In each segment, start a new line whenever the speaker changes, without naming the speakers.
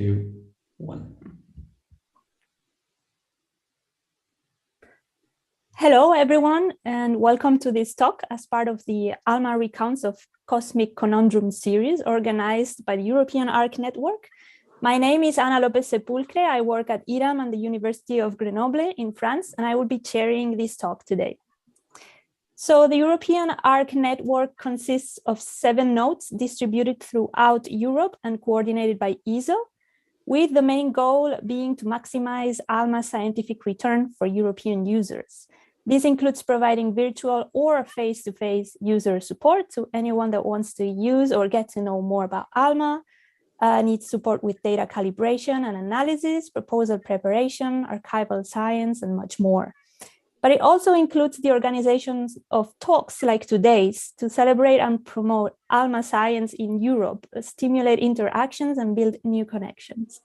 2, 1.
Hello, everyone, and welcome to this talk as part of the ALMA Recounts of Cosmic Conundrum series organized by the European Arc Network. My name is Ana Lopez Sepulcre. I work at IRAM and the University of Grenoble in France, and I will be chairing this talk today. So the European Arc Network consists of 7 nodes distributed throughout Europe and coordinated by ESO, with the main goal being to maximize ALMA scientific return for European users. This includes providing virtual or face-to-face user support to anyone that wants to use or get to know more about ALMA, needs support with data calibration and analysis, proposal preparation, archival science, and much more. But it also includes the organizations of talks like today's to celebrate and promote ALMA science in Europe, stimulate interactions, and build new connections.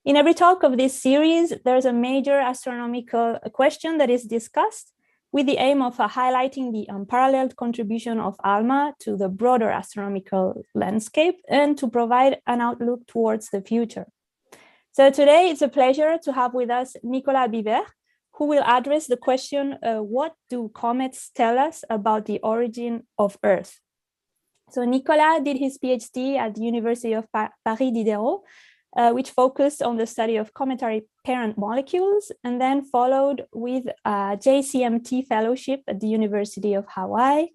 In every talk of this series, there's a major astronomical question that is discussed with the aim of highlighting the unparalleled contribution of ALMA to the broader astronomical landscape and to provide an outlook towards the future. So today it's a pleasure to have with us Nicolas Biver, who will address the question, what do comets tell us about the origin of Earth? So Nicolas did his PhD at the University of Paris Diderot, which focused on the study of cometary parent molecules, and then followed with a JCMT fellowship at the University of Hawaii,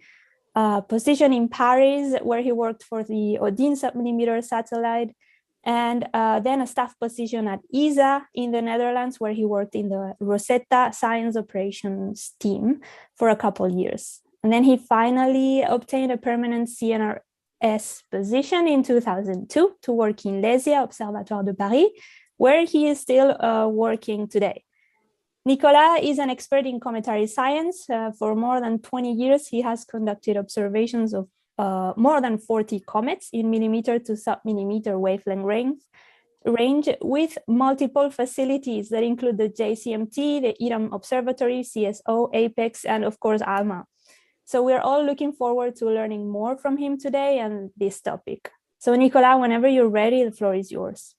a position in Paris where he worked for the Odin submillimeter satellite, and then a staff position at ESA in the Netherlands, where he worked in the Rosetta Science Operations team for a couple of years. And then he finally obtained a permanent CNRS position in 2002 to work in LESIA, Observatoire de Paris, where he is still working today. Nicolas is an expert in cometary science. For more than 20 years, he has conducted observations of more than 40 comets in millimeter to submillimeter wavelength range with multiple facilities that include the JCMT, the IRAM Observatory, CSO, APEX, and of course, ALMA. So we're all looking forward to learning more from him today and this topic. So Nicolas, whenever you're ready, the floor is yours.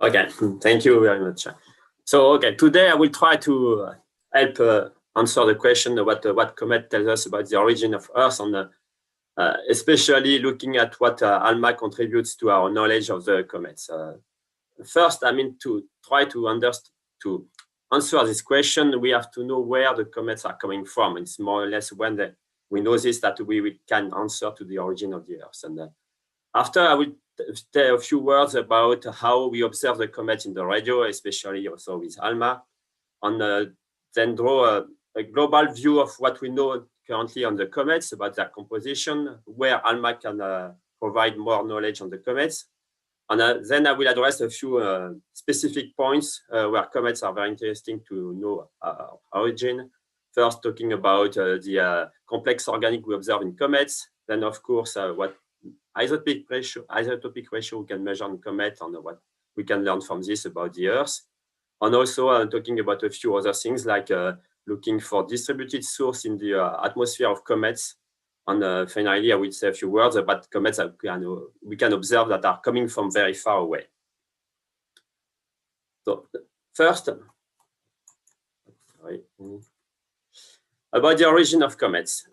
Okay, thank you very much. So, today I will try to help answer the question what comet tells us about the origin of Earth, and especially looking at what ALMA contributes to our knowledge of the comets. First, to try to answer this question, we have to know where the comets are coming from. It's more or less when we know this that we can answer to the origin of the Earth. And after, I will say a few words about how we observe the comet in the radio, especially also with ALMA, and then draw a global view of what we know currently on the comets, about their composition, where ALMA can provide more knowledge on the comets. And then I will address a few specific points where comets are very interesting to know our origin. First, talking about the complex organic we observe in comets. Then, of course, what isotopic ratio we can measure in comet and what we can learn from this about the Earth. And also talking about a few other things like looking for distributed source in the atmosphere of comets. And finally, I will say a few words about comets that we can observe that are coming from very far away. So first, about the origin of comets.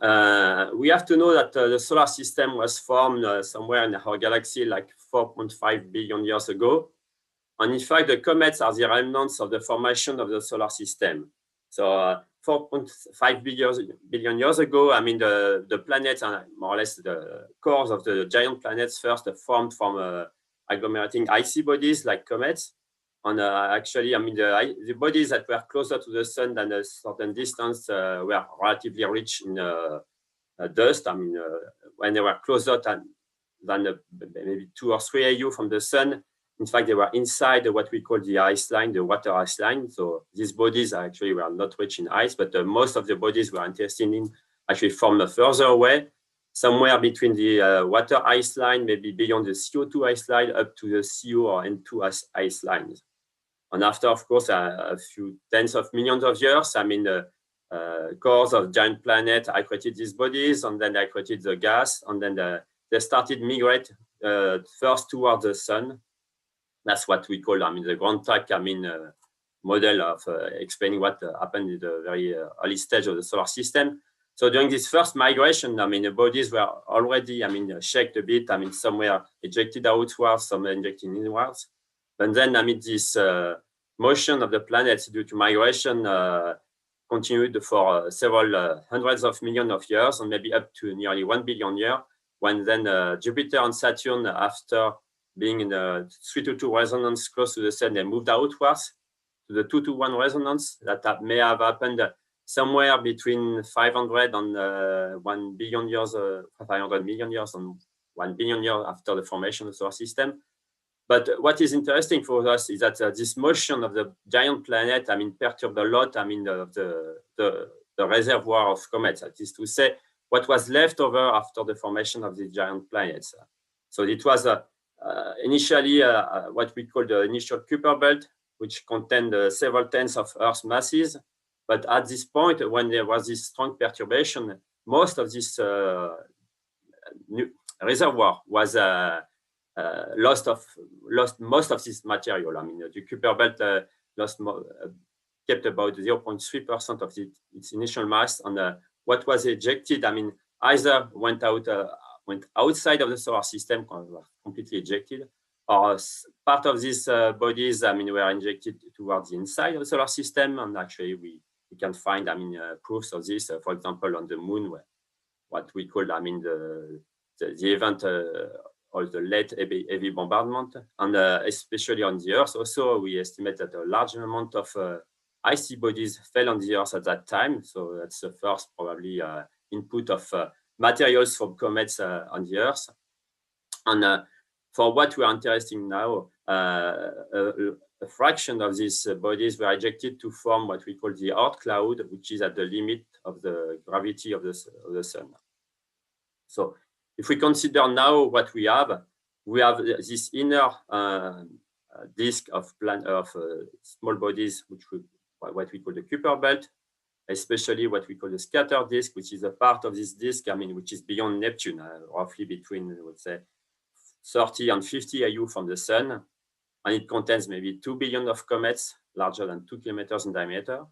We have to know that the solar system was formed somewhere in our galaxy like 4.5 billion years ago. And in fact, the comets are the remnants of the formation of the solar system. So 4.5 billion years ago, the planets are more or less the cores of the giant planets first formed from agglomerating icy bodies like comets. And actually, the bodies that were closer to the sun than a certain distance were relatively rich in dust. When they were closer than maybe 2 or 3 AU from the sun, in fact, they were inside what we call the ice line, the water ice line. So these bodies actually were not rich in ice, but most of the bodies we're interested in actually formed further away, somewhere between the water ice line, maybe beyond the CO2 ice line, up to the CO or N2 ice lines. And after, of course, a few tens of millions of years, cores of giant planets accreted these bodies, and then they accreted the gas, and then they started migrate first towards the sun, That's what we call, the grand track, model of explaining what happened in the very early stage of the solar system. So during this first migration, the bodies were already, shaped a bit. Some were ejected outwards, some were injected inwards. But then, this motion of the planets due to migration continued for several hundreds of millions of years, and maybe up to nearly 1 billion years, when then Jupiter and Saturn, after being in a 3-to-2 resonance close to the Sun, they moved outwards to the 2-to-1 resonance that may have happened somewhere between 500 and 1 billion years, 500 million years and 1 billion years after the formation of the solar system. But what is interesting for us is that this motion of the giant planet, perturbed a lot, the reservoir of comets. That is to say, what was left over after the formation of the giant planets. So it was initially what we call the initial Kuiper Belt, which contained several tens of Earth's masses. But at this point, when there was this strong perturbation, most of this reservoir was lost most of this material. The Kuiper Belt kept about 0.3% of its initial mass, and what was ejected, either went outside of the solar system, completely ejected, or part of these bodies, were injected towards the inside of the solar system. And actually, we can find, proofs of this, for example, on the moon, where what we call, the event of the late heavy bombardment, and especially on the Earth. Also, we estimate that a large amount of icy bodies fell on the Earth at that time. So that's the first probably input of materials from comets on the Earth. And for what we are interested in now, a fraction of these bodies were ejected to form what we call the Oort cloud, which is at the limit of the gravity of the Sun. So if we consider now what we have this inner disk of small bodies, what we call the Kuiper Belt, especially what we call the scatter disk, which is a part of this disk, which is beyond Neptune, roughly between, let's say, 30 and 50 AU from the Sun. And it contains maybe 2 billion of comets, larger than 2 kilometers in diameter.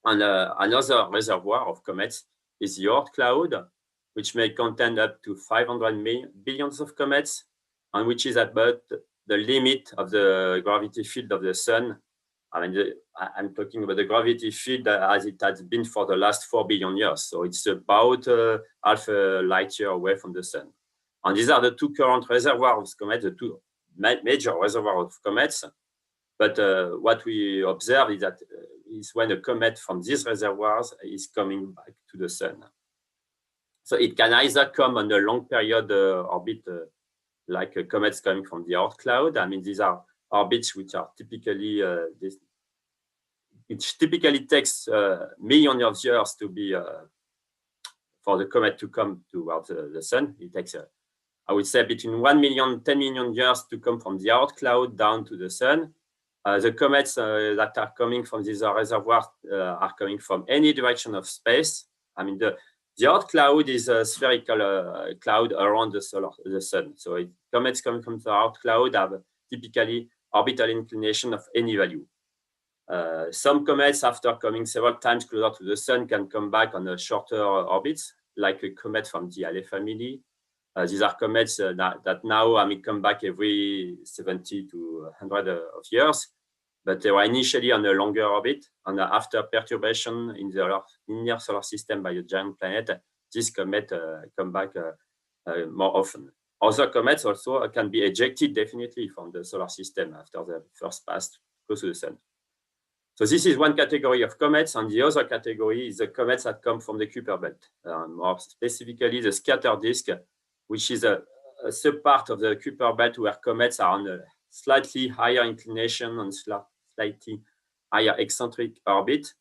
And another reservoir of comets is the Oort cloud, which may contain up to 500 billions of comets, and which is about the limit of the gravity field of the Sun. I'm talking about the gravity field as it has been for the last 4 billion years. So it's about half a light year away from the Sun. And these are the two current reservoirs of comets, the two major reservoirs of comets. But what we observe is that is when a comet from these reservoirs is coming back to the Sun. So it can either come on a long period orbit, like comets coming from the Oort cloud. These are orbits which are typically, which typically takes millions of years to be, for the comet to come towards the Sun. It takes, I would say, between 1 million, 10 million years to come from the Oort cloud down to the Sun. The comets that are coming from these reservoirs are coming from any direction of space. The Oort cloud is a spherical cloud around the Sun. So comets coming from the Oort cloud have typically orbital inclination of any value. Some comets, after coming several times closer to the Sun, can come back on a shorter orbits, like a comet from the ALMA family. These are comets that now come back every 70 to 100 of years, but they were initially on a longer orbit. And after perturbation in the near solar system by a giant planet, this comet come back more often. Other comets also can be ejected definitely from the solar system after the first pass close to the Sun. So this is one category of comets, and the other category is the comets that come from the Kuiper Belt, more specifically the scatter disk, which is a subpart of the Kuiper Belt where comets are on a slightly higher inclination and slightly higher eccentric orbit,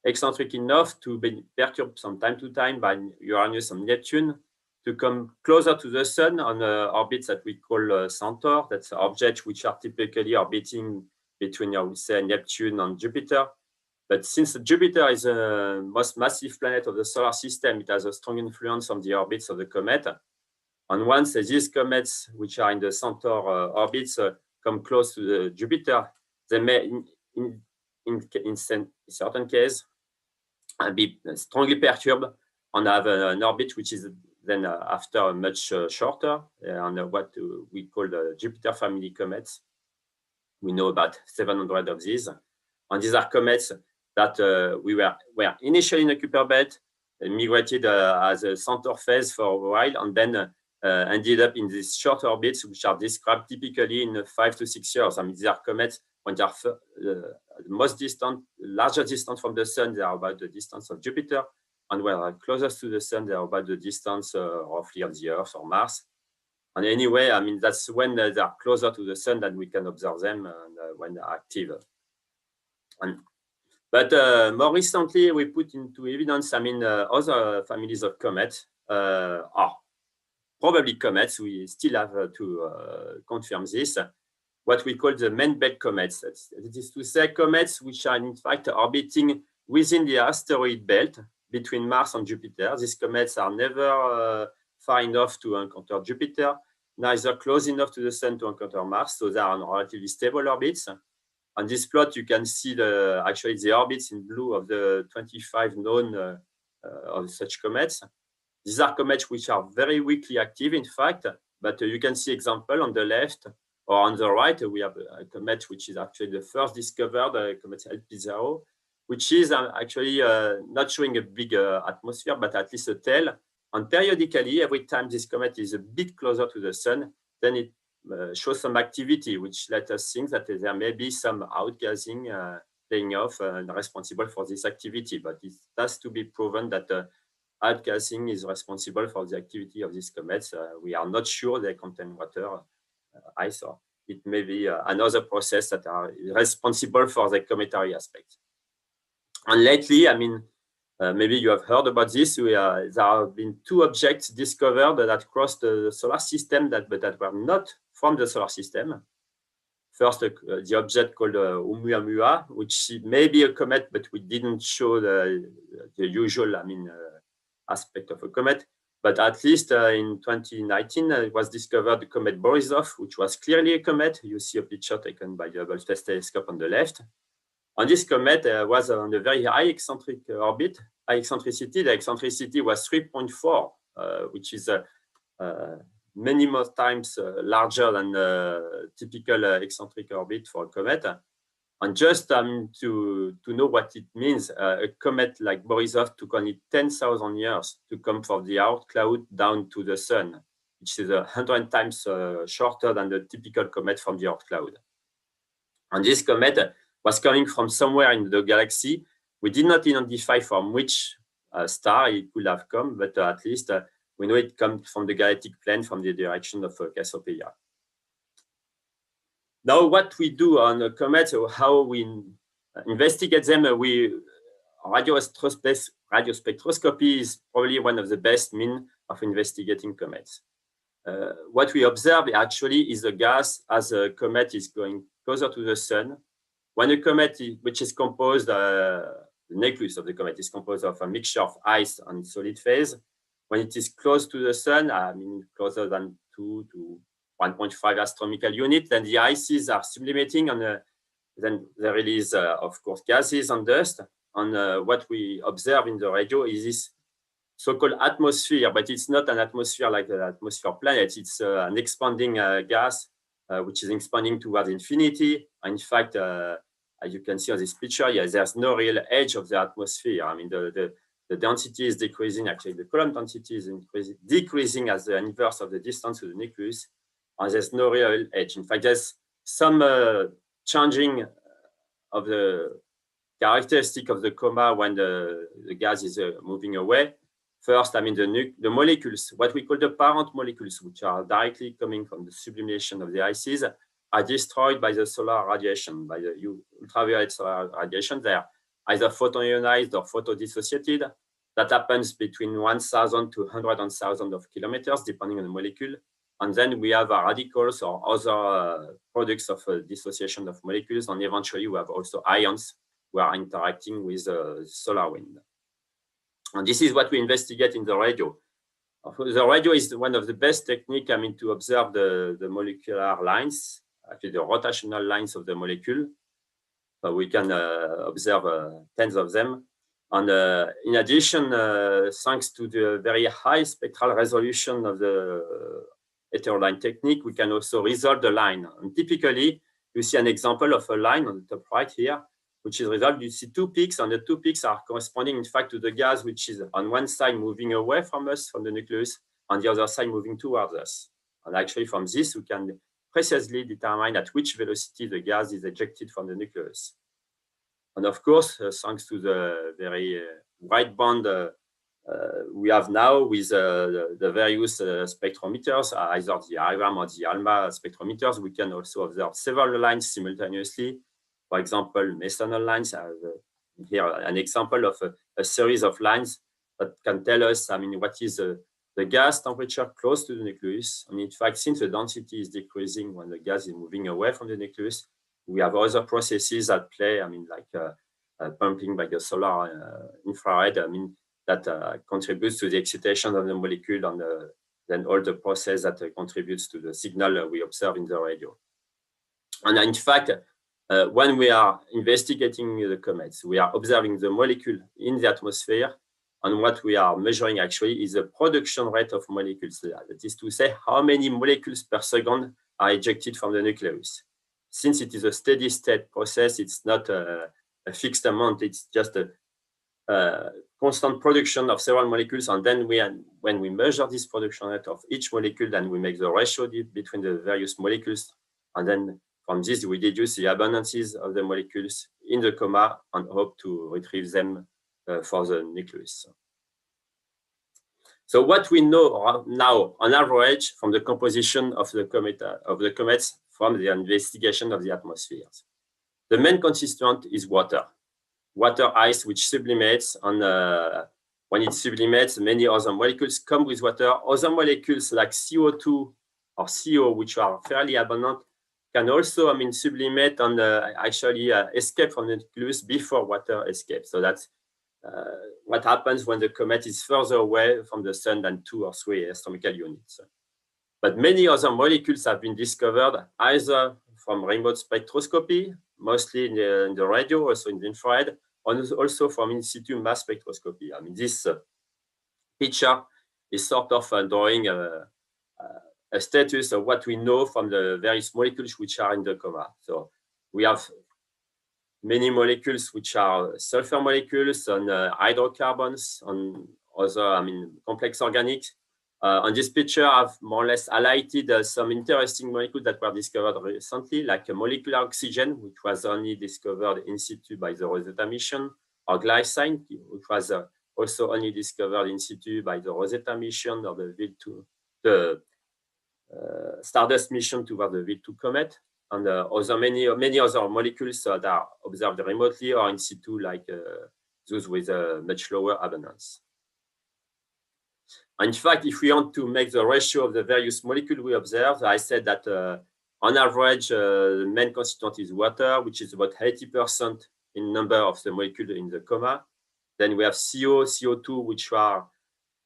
eccentric enough to be perturbed from time to time by Uranus and Neptune, to come closer to the Sun on orbits that we call Centaur. That's objects which are typically orbiting between, I would say, Neptune and Jupiter. But since Jupiter is the most massive planet of the solar system, it has a strong influence on the orbits of the comet. And once these comets, which are in the Centaur orbits, come close to the Jupiter, they may, in certain case, be strongly perturbed and have an orbit which is then after much shorter, and what we call the Jupiter family comets. We know about 700 of these, and these are comets that were initially in the Kuiper Belt, migrated as a center phase for a while, and then ended up in these short orbits, which are described typically in 5 to 6 years. I mean, these are comets when they are the most distant, larger distance from the sun, they are about the distance of Jupiter, and when they are closest to the sun, they are about the distance roughly of the Earth or Mars. And anyway, I mean, that's when they are closer to the sun that we can observe them and when they are active. But more recently, we put into evidence, I mean, other families of comets are probably comets. We still have to confirm this. What we call the main belt comets. That is to say, comets which are in fact orbiting within the asteroid belt between Mars and Jupiter. These comets are never far enough to encounter Jupiter, neither close enough to the sun to encounter Mars, so they are on relatively stable orbits. On this plot, you can see actually the orbits in blue of the 25 known of such comets. These are comets which are very weakly active, in fact, but you can see example on the left or on the right. We have a comet which is actually the first discovered, comet LP0, which is actually not showing a big atmosphere, but at least a tail. And periodically, every time this comet is a bit closer to the sun, then it shows some activity, which let us think that there may be some outgassing playing off and responsible for this activity. But it has to be proven that outgassing is responsible for the activity of these comets. We are not sure they contain water, ice, or it may be another process that are responsible for the cometary aspect. And lately, I mean, maybe you have heard about this. There have been 2 objects discovered that crossed the solar system but that were not from the solar system. First, the object called Oumuamua, which may be a comet, but we didn't show the usual, I mean, aspect of a comet. But at least in 2019, it was discovered the comet Borisov, which was clearly a comet. You see a picture taken by the Hubble Space Telescope on the left. And this comet was on a very high eccentric orbit, high eccentricity. The eccentricity was 3.4, which is many more times larger than typical eccentric orbit for a comet. And just to know what it means, a comet like Borisov took only 10,000 years to come from the Oort cloud down to the sun, which is 100 times shorter than the typical comet from the Oort cloud. And this comet was coming from somewhere in the galaxy. We did not identify from which star it could have come, but at least we know it comes from the galactic plane, from the direction of Cassiopeia. Now, what we do on a comet, how we investigate them, radiospectroscopy is probably one of the best means of investigating comets. What we observe actually is the gas as a comet is going closer to the sun. When a comet, which is composed, the nucleus of the comet is composed of a mixture of ice and solid phase. When it is close to the sun, I mean closer than 2 to 1.5 astronomical units, then the ices are sublimating, and then they release, of course, gases and dust. And what we observe in the radio is this so-called atmosphere, but it's not an atmosphere like the atmosphere of planets. It's an expanding gas, which is expanding towards infinity. And in fact, as you can see on this picture, yeah, there's no real edge of the atmosphere. I mean, the density is decreasing. Actually, the Coulomb density is decreasing as the inverse of the distance to the nucleus. And there's no real edge. In fact, there's some changing of the characteristic of the coma when the gas is moving away. First, I mean, the molecules, what we call the parent molecules, which are directly coming from the sublimation of the ices, are destroyed by the solar radiation, by the ultraviolet solar radiation. They are either photoionized or photodissociated. That happens between 1,000 to 100,000 of kilometers, depending on the molecule. And then we have radicals or other products of dissociation of molecules. And eventually, we have also ions who are interacting with the solar wind. And this is what we investigate in the radio. The radio is one of the best techniques, I mean, to observe the molecular lines. actually the rotational lines of the molecule. So we can observe tens of them. And in addition, thanks to the very high spectral resolution of the heteroline technique, we can also resolve the line. And typically, you see an example of a line on the top right here, which is resolved. You see two peaks, and the two peaks are corresponding, in fact, to the gas, which is on one side moving away from us, from the nucleus, on the other side moving towards us. And actually, from this, we can precisely determine at which velocity the gas is ejected from the nucleus. And of course, thanks to the very wide band we have now with the various spectrometers, either the IRAM or the ALMA spectrometers, we can also observe several lines simultaneously. For example, mesonal lines. I have here an example of a series of lines that can tell us, what is the gas temperature close to the nucleus. And in fact, since the density is decreasing when the gas is moving away from the nucleus, we have other processes at play, pumping by the solar infrared, that contributes to the excitation of the molecule, and then all the process that contributes to the signal we observe in the radio. And in fact, when we are investigating the comets, we are observing the molecule in the atmosphere, and what we are measuring actually is the production rate of molecules. That is to say, how many molecules per second are ejected from the nucleus. Since it is a steady state process, it's not a fixed amount, it's just a constant production of several molecules. And then when we measure this production rate of each molecule, then we make the ratio between the various molecules. And then from this, we deduce the abundances of the molecules in the coma and hope to retrieve them for the nucleus. So what we know now, on average, from the composition of the comets from the investigation of the atmospheres. The main constituent is water ice, which sublimates, and when it sublimates, many other molecules come with water. Other molecules like CO2 or CO, which are fairly abundant, can also, sublimate and actually escape from the nucleus before water escapes. So that's what happens when the comet is further away from the sun than 2 or 3 astronomical units. But many other molecules have been discovered either from remote spectroscopy, mostly in the radio, also in the infrared, and also from in-situ mass spectroscopy. This picture is sort of drawing a status of what we know from the various molecules which are in the coma. So we have many molecules which are sulfur molecules and hydrocarbons and other, complex organics. On this picture, I've more or less highlighted some interesting molecules that were discovered recently, like a molecular oxygen, which was only discovered in situ by the Rosetta mission, or glycine, which was also only discovered in situ by the Rosetta mission or the Stardust mission toward the V2 comet, and many other molecules that are observed remotely or in situ, like those with a much lower abundance. In fact, if we want to make the ratio of the various molecules we observe, I said that on average, the main constituent is water, which is about 80% in number of the molecules in the coma. Then we have CO, CO2, which are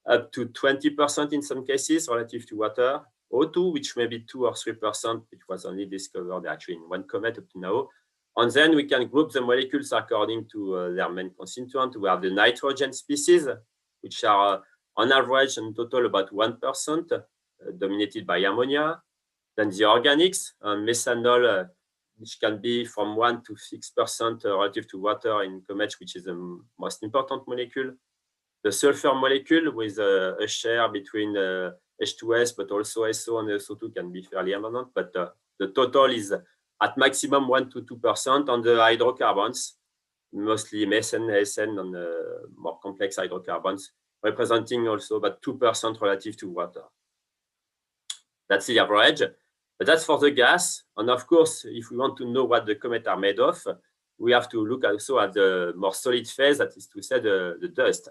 up to 20% in some cases relative to water. O2, which may be 2 or 3%, which was only discovered actually in one comet up to now. And then we can group the molecules according to their main constituent. We have the nitrogen species, which are on average in total about 1%, dominated by ammonia. Then the organics, methanol, which can be from 1 to 6% relative to water in comets, which is the most important molecule. The sulfur molecule with a share between H2S, but also SO and SO2 can be fairly abundant, but the total is at maximum 1 to 2%. On the hydrocarbons, mostly methane, SN, and more complex hydrocarbons, representing also about 2% relative to water. That's the average, but that's for the gas. And of course, if we want to know what the comets are made of, we have to look also at the more solid phase, that is to say the dust.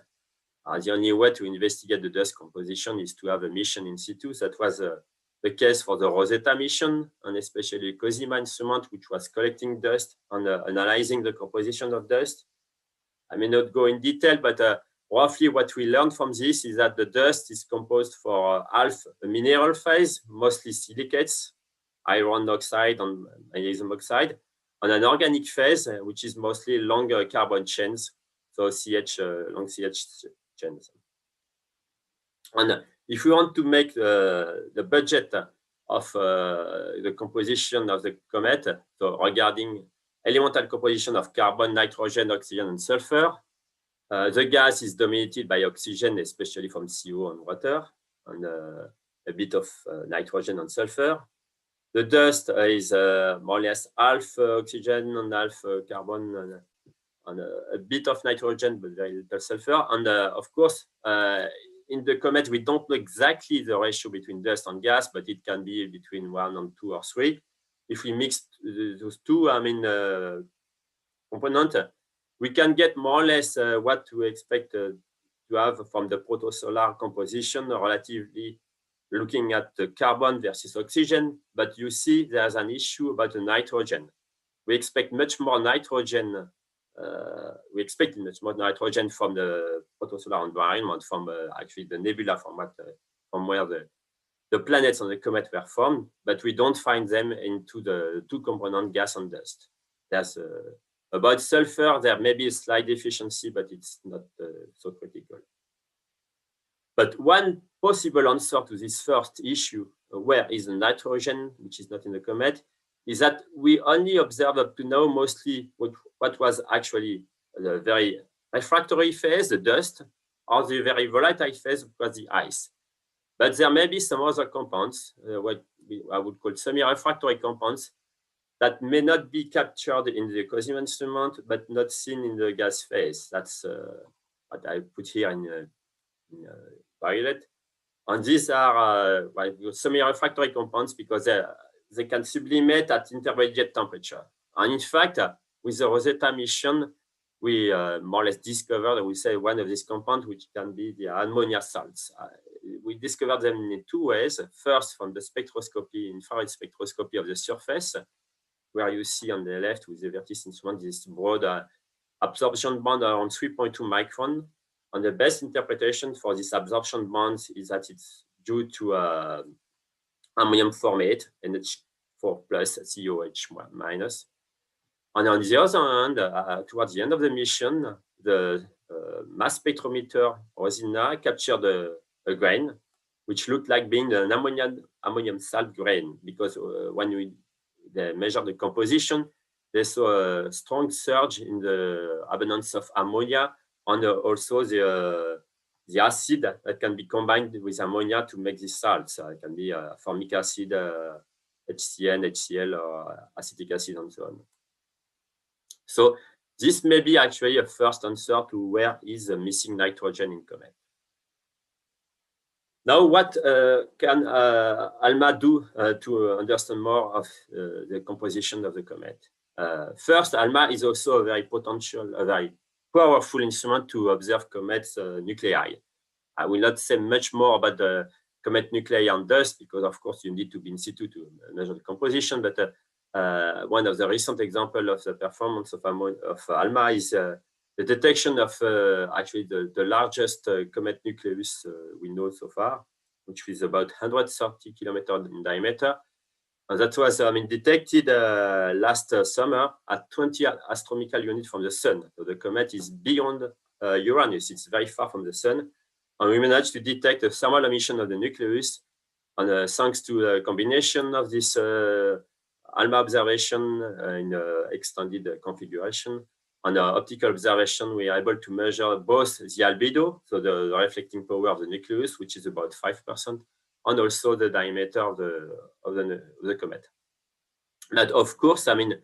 The only way to investigate the dust composition is to have a mission in situ. That was the case for the Rosetta mission, and especially the COSIMA instrument, which was collecting dust and analyzing the composition of dust. I may not go in detail, but roughly what we learned from this is that the dust is composed for half a mineral phase, mostly silicates, iron oxide and magnesium oxide, on an organic phase, which is mostly longer carbon chains, so long CH chains. And if we want to make the budget of the composition of the comet, so regarding elemental composition of carbon, nitrogen, oxygen, and sulfur, the gas is dominated by oxygen, especially from CO and water, and a bit of nitrogen and sulfur. The dust is more or less half oxygen and half carbon, and a bit of nitrogen, but very little sulfur. And of course, in the comet, we don't know exactly the ratio between dust and gas, but it can be between 1 and 2 or 3. If we mix those two, components, we can get more or less what we expect to have from the protosolar composition, relatively looking at the carbon versus oxygen. But you see, there's an issue about the nitrogen. We expect much more nitrogen. We expected much more nitrogen from the protosolar environment, from actually the nebula, from where the planets on the comet were formed, but we don't find them into the two component gas and dust. There's about sulfur, there may be a slight deficiency, but it's not so critical. But one possible answer to this first issue, where is the nitrogen, which is not in the comet, is that we only observe up to now mostly what was actually the very refractory phase, the dust, or the very volatile phase, which was the ice. But there may be some other compounds, what I would call semi-refractory compounds, that may not be captured in the COSM instrument, but not seen in the gas phase. That's what I put here in violet. And these are semi-refractory compounds because they can sublimate at intermediate temperature. And in fact, with the Rosetta mission, we more or less discovered, I would say, one of these compounds, which can be the ammonia salts. We discovered them in two ways. First, from the spectroscopy, infrared spectroscopy of the surface, where you see on the left with the Vertis instrument this broad absorption band around 3.2 micron. And the best interpretation for this absorption band is that it's due to ammonium formate, NH4 plus COH minus. And on the other hand, towards the end of the mission, the mass spectrometer Rosina captured a grain, which looked like being an ammonium salt grain, because when they measured the composition, they saw a strong surge in the abundance of ammonia, and also the acid that can be combined with ammonia to make these salts. It can be formic acid, HCN, HCl, or acetic acid, and so on. So this may be actually a first answer to where is the missing nitrogen in comet. Now, what can ALMA do to understand more of the composition of the comet? First, ALMA is also a very powerful instrument to observe comets nuclei. I will not say much more about the comet nuclei and dust, because of course you need to be in situ to measure the composition, but one of the recent examples of the performance of ALMA is the detection of actually the largest comet nucleus we know so far, which is about 130 kilometers in diameter. And that was detected last summer at 20 astronomical units from the sun. So the comet is beyond Uranus. It's very far from the sun. And we managed to detect a thermal emission of the nucleus. And thanks to the combination of this ALMA observation in extended configuration and optical observation, we are able to measure both the albedo, so the reflecting power of the nucleus, which is about 5%, and also the diameter of the comet. But of course, from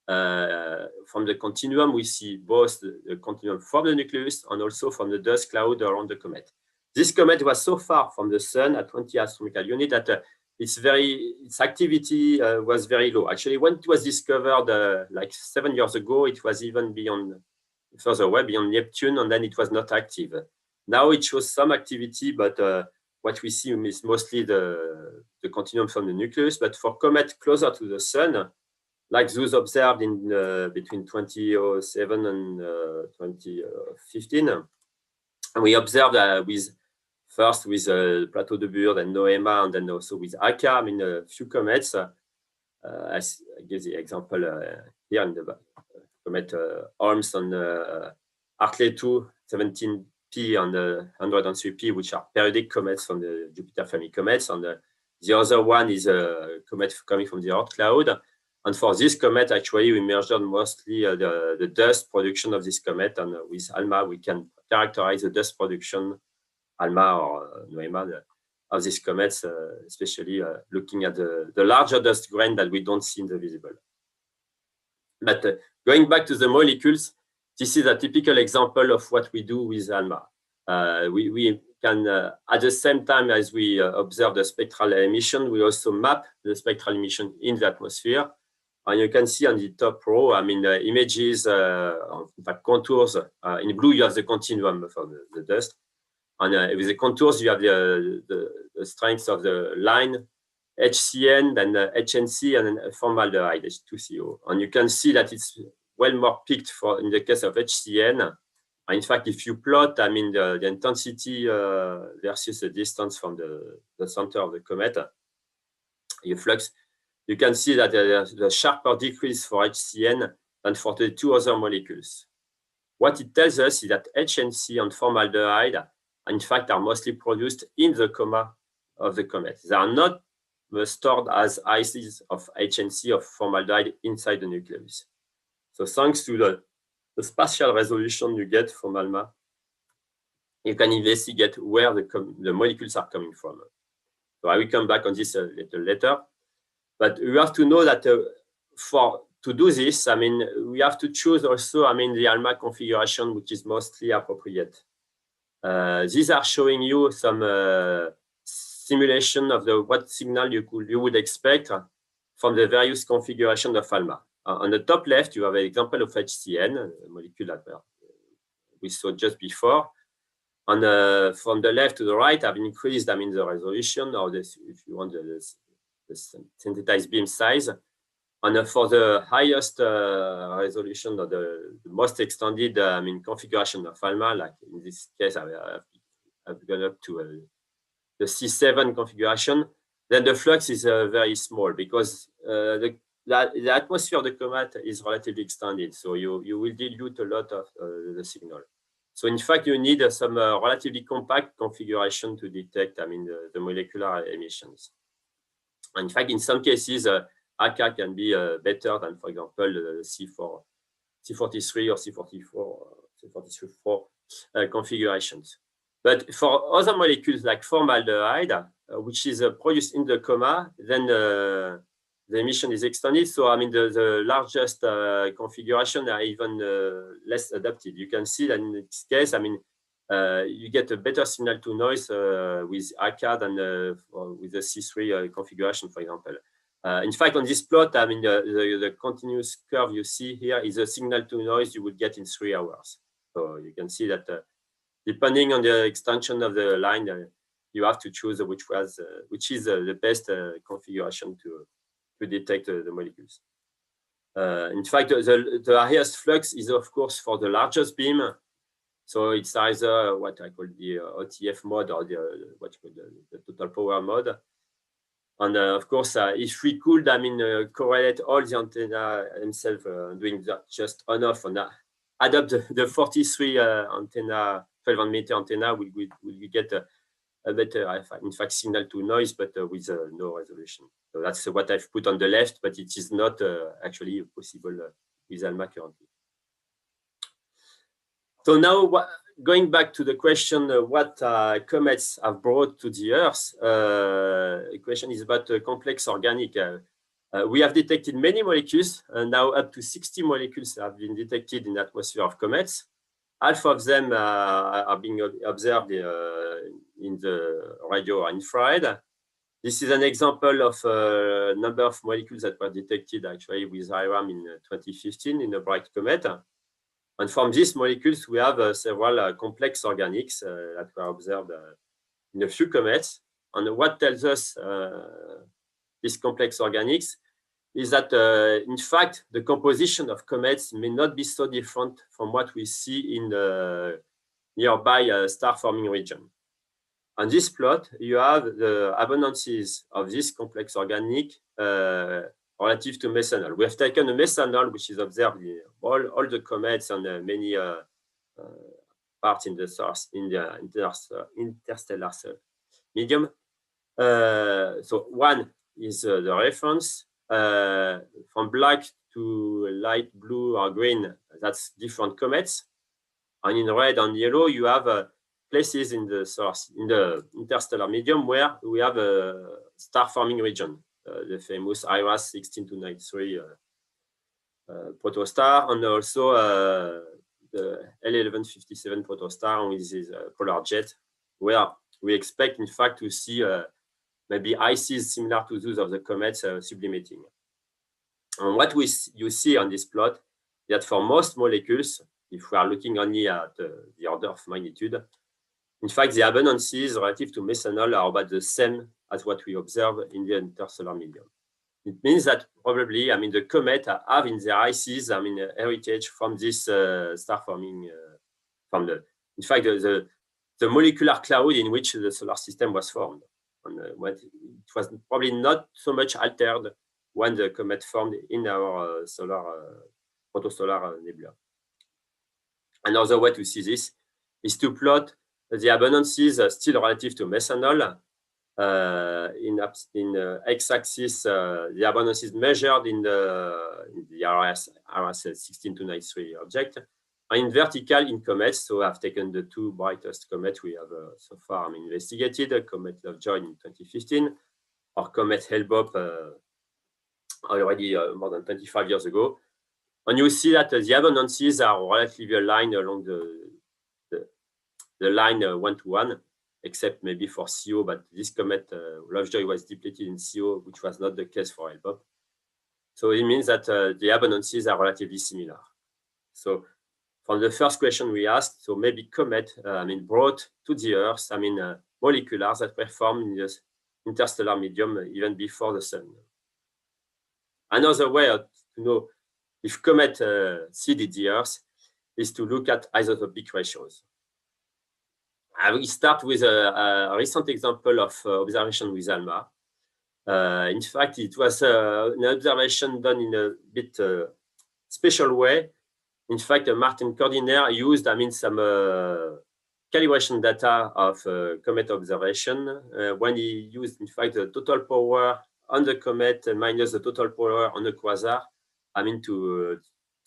the continuum, we see both the continuum from the nucleus and also from the dust cloud around the comet. This comet was so far from the sun at 20 astronomical units that its activity was very low. Actually, when it was discovered like 7 years ago, it was even further away, beyond Neptune, and then it was not active. Now it shows some activity, but what we see is mostly the continuum from the nucleus. But for comets closer to the sun, like those observed in between 2007 and 2015, and we observed first with Plateau de Bure, then NOEMA, and then also with ACA, a few comets. I give the example here in the comet arms on Hartley 2, 17P and 103P, which are periodic comets from the Jupiter family comets. And the other one is a comet coming from the Oort cloud. And for this comet, actually, we measured mostly the dust production of this comet. And with ALMA, we can characterize the dust production, ALMA or NOEMA, of these comets, especially looking at the larger dust grain that we don't see in the visible. But going back to the molecules, this is a typical example of what we do with ALMA. We can, at the same time as we observe the spectral emission, we also map the spectral emission in the atmosphere. And you can see on the top row, I mean, images, in fact, contours. In blue, you have the continuum for the dust. And with the contours, you have the strength of the line, HCN, then HNC, and then formaldehyde, H2CO. And you can see that it's well more peaked for in the case of HCN. And in fact, if you plot, I mean, the intensity versus the distance from the center of the comet, your flux, you can see that there's a sharper decrease for HCN than for the two other molecules. What it tells us is that HNC and formaldehyde, in fact, are mostly produced in the coma of the comet. They are not stored as ices of HNC of formaldehyde inside the nucleus. So thanks to the spatial resolution you get from ALMA, you can investigate where the molecules are coming from. So I will come back on this a little later. But you have to know that to do this, I mean, we have to choose also, I mean, the ALMA configuration, which is mostly appropriate. These are showing you some simulation of what signal you would expect from the various configurations of ALMA. On the top left, you have an example of HCN, a molecule that we saw just before. And from the left to the right, I've increased, I mean, the resolution, or this, if you want, the synthesized beam size. And for the highest resolution, or the most extended, I mean, configuration of ALMA, like in this case, I've gone up to the C7 configuration. Then the flux is very small because the atmosphere of the comet is relatively extended, so you will dilute a lot of the signal. So in fact, you need some relatively compact configuration to detect, I mean, the molecular emissions. In fact, in some cases, AK can be better than, for example, C43 or C44 configurations. But for other molecules like formaldehyde, which is produced in the coma, then the emission is extended. So, I mean, the largest configuration are even less adapted. You can see that in this case, I mean, you get a better signal to noise with AK than with the C3 configuration, for example. In fact, on this plot, I mean, the continuous curve you see here is a signal to noise you would get in 3 hours. So you can see that depending on the extension of the line, you have to choose which is the best configuration to detect the molecules. In fact, the highest flux is, of course, for the largest beam. So it's either what I call the OTF mode or what you call the total power mode. And of course, if we could, I mean, correlate all the antenna themselves, doing that just on-off, and adapt the 43 antenna, 12 meter antenna, we get a better, in fact, signal to noise, but with no resolution. So that's what I've put on the left, but it is not actually possible with ALMA currently. So now, going back to the question, what comets have brought to the Earth, the question is about complex organic. We have detected many molecules, and now up to 60 molecules have been detected in the atmosphere of comets. Half of them are being observed in the radio or infrared. This is an example of a number of molecules that were detected actually with IRAM in 2015 in a bright comet. And from these molecules, we have several complex organics that were observed in a few comets. And what tells us these complex organics is that, in fact, the composition of comets may not be so different from what we see in the nearby star-forming region. On this plot, you have the abundances of this complex organic relative to mesanol. We have taken a mesanol, which is observed in all the comets and many parts in the source, in the interstellar medium. So one is the reference. From black to light blue or green, that's different comets. And in red and yellow, you have places in the source, in the interstellar medium, where we have a star-forming region, the famous IRAS 16293 protostar, and also the L1157 protostar with this polar jet, where we expect, in fact, to see maybe ices similar to those of the comets sublimating. And what you see on this plot is that for most molecules, if we are looking only at the order of magnitude, in fact, the abundances relative to mesanol are about the same as what we observe in the interstellar medium. It means that probably, the comet have in their ices, heritage from this star-forming, in fact, the molecular cloud in which the solar system was formed. And it was probably not so much altered when the comet formed in our protosolar nebula. Another way to see this is to plot the abundances still relative to mesanol. In x-axis, the abundances measured in the RS 16293 object, and in vertical in comets. So I've taken the two brightest comets we have so far investigated: Comet Lovejoy in 2015, or Comet Hale-Bopp already more than 25 years ago. And you see that the abundances are relatively aligned along the line one-to-one, except maybe for CO, but this comet Lovejoy was depleted in CO, which was not the case for Hale-Bopp. So it means that the abundances are relatively similar. So from the first question we asked, so maybe comet, brought to the Earth, molecules that perform in the interstellar medium even before the sun. Another way to know if comet seeded the Earth is to look at isotopic ratios. I will start with a recent example of observation with ALMA. In fact, it was an observation done in a bit special way. In fact, Martin Cordiner used, some calibration data of comet observation when he used, in fact, the total power on the comet minus the total power on the quasar. To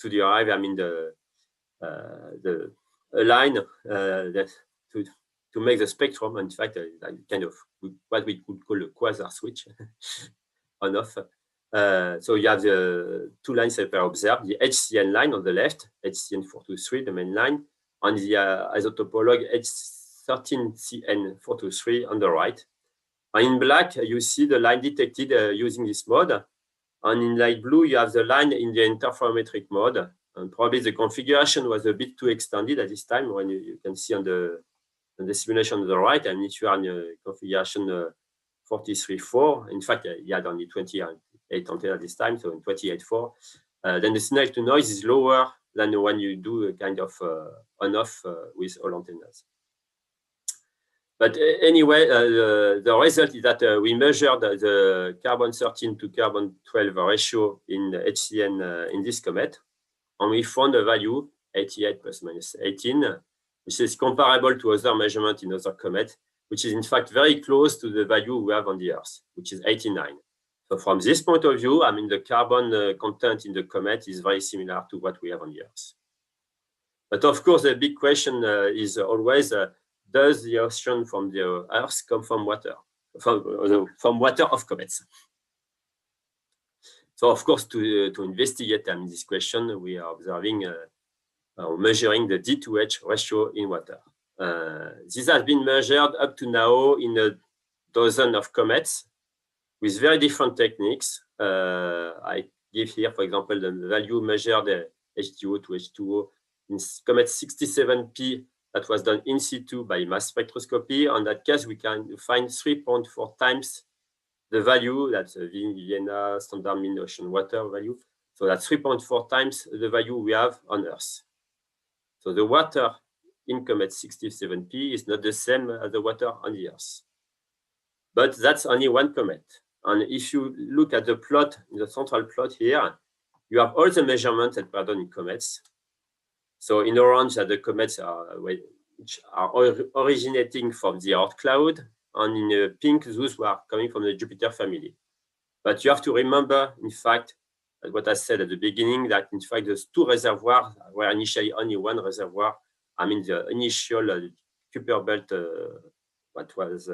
derive, the line that to make the spectrum. In fact, kind of what we could call a quasar switch on off. So you have the two lines that were observed: the HCN line on the left, HCN 423, the main line, and the isotopolog H13CN 423 on the right. And in black, you see the line detected using this mode. And in light blue, you have the line in the interferometric mode. And probably the configuration was a bit too extended at this time, when you can see on the simulation on the right. And if you are in configuration 43.4, in fact, you had only 28 antenna at this time, so in 28.4, then the signal to noise is lower than when you do a kind of on-off with all antennas. But anyway, the result is that we measured the carbon-13 to carbon-12 ratio in HCN in this comet, and we found a value 88 plus minus 18, which is comparable to other measurements in other comets, which is in fact very close to the value we have on the Earth, which is 89. So from this point of view, the carbon content in the comet is very similar to what we have on the Earth. But of course, the big question is always, does the ocean from the Earth come from water, from water of comets? So of course, to investigate this question, we are observing, measuring the D2H ratio in water. This has been measured up to now in a dozen of comets with very different techniques. I give here, for example, the value measured H2O to H2O in comet 67P that was done in situ by mass spectroscopy. On that case, we can find 3.4 times the value, that's a Vienna standard mean ocean water value. So that's 3.4 times the value we have on Earth. So the water in comet 67P is not the same as the water on the Earth. But that's only one comet. And if you look at the plot, in the central plot here, you have all the measurements that were done in comets. So in orange are the comets which are originating from the Oort cloud, and in pink, those who are coming from the Jupiter family. But you have to remember, in fact, what I said at the beginning, that in fact, those two reservoirs were initially only one reservoir. I mean, the initial Kuiper Belt, what was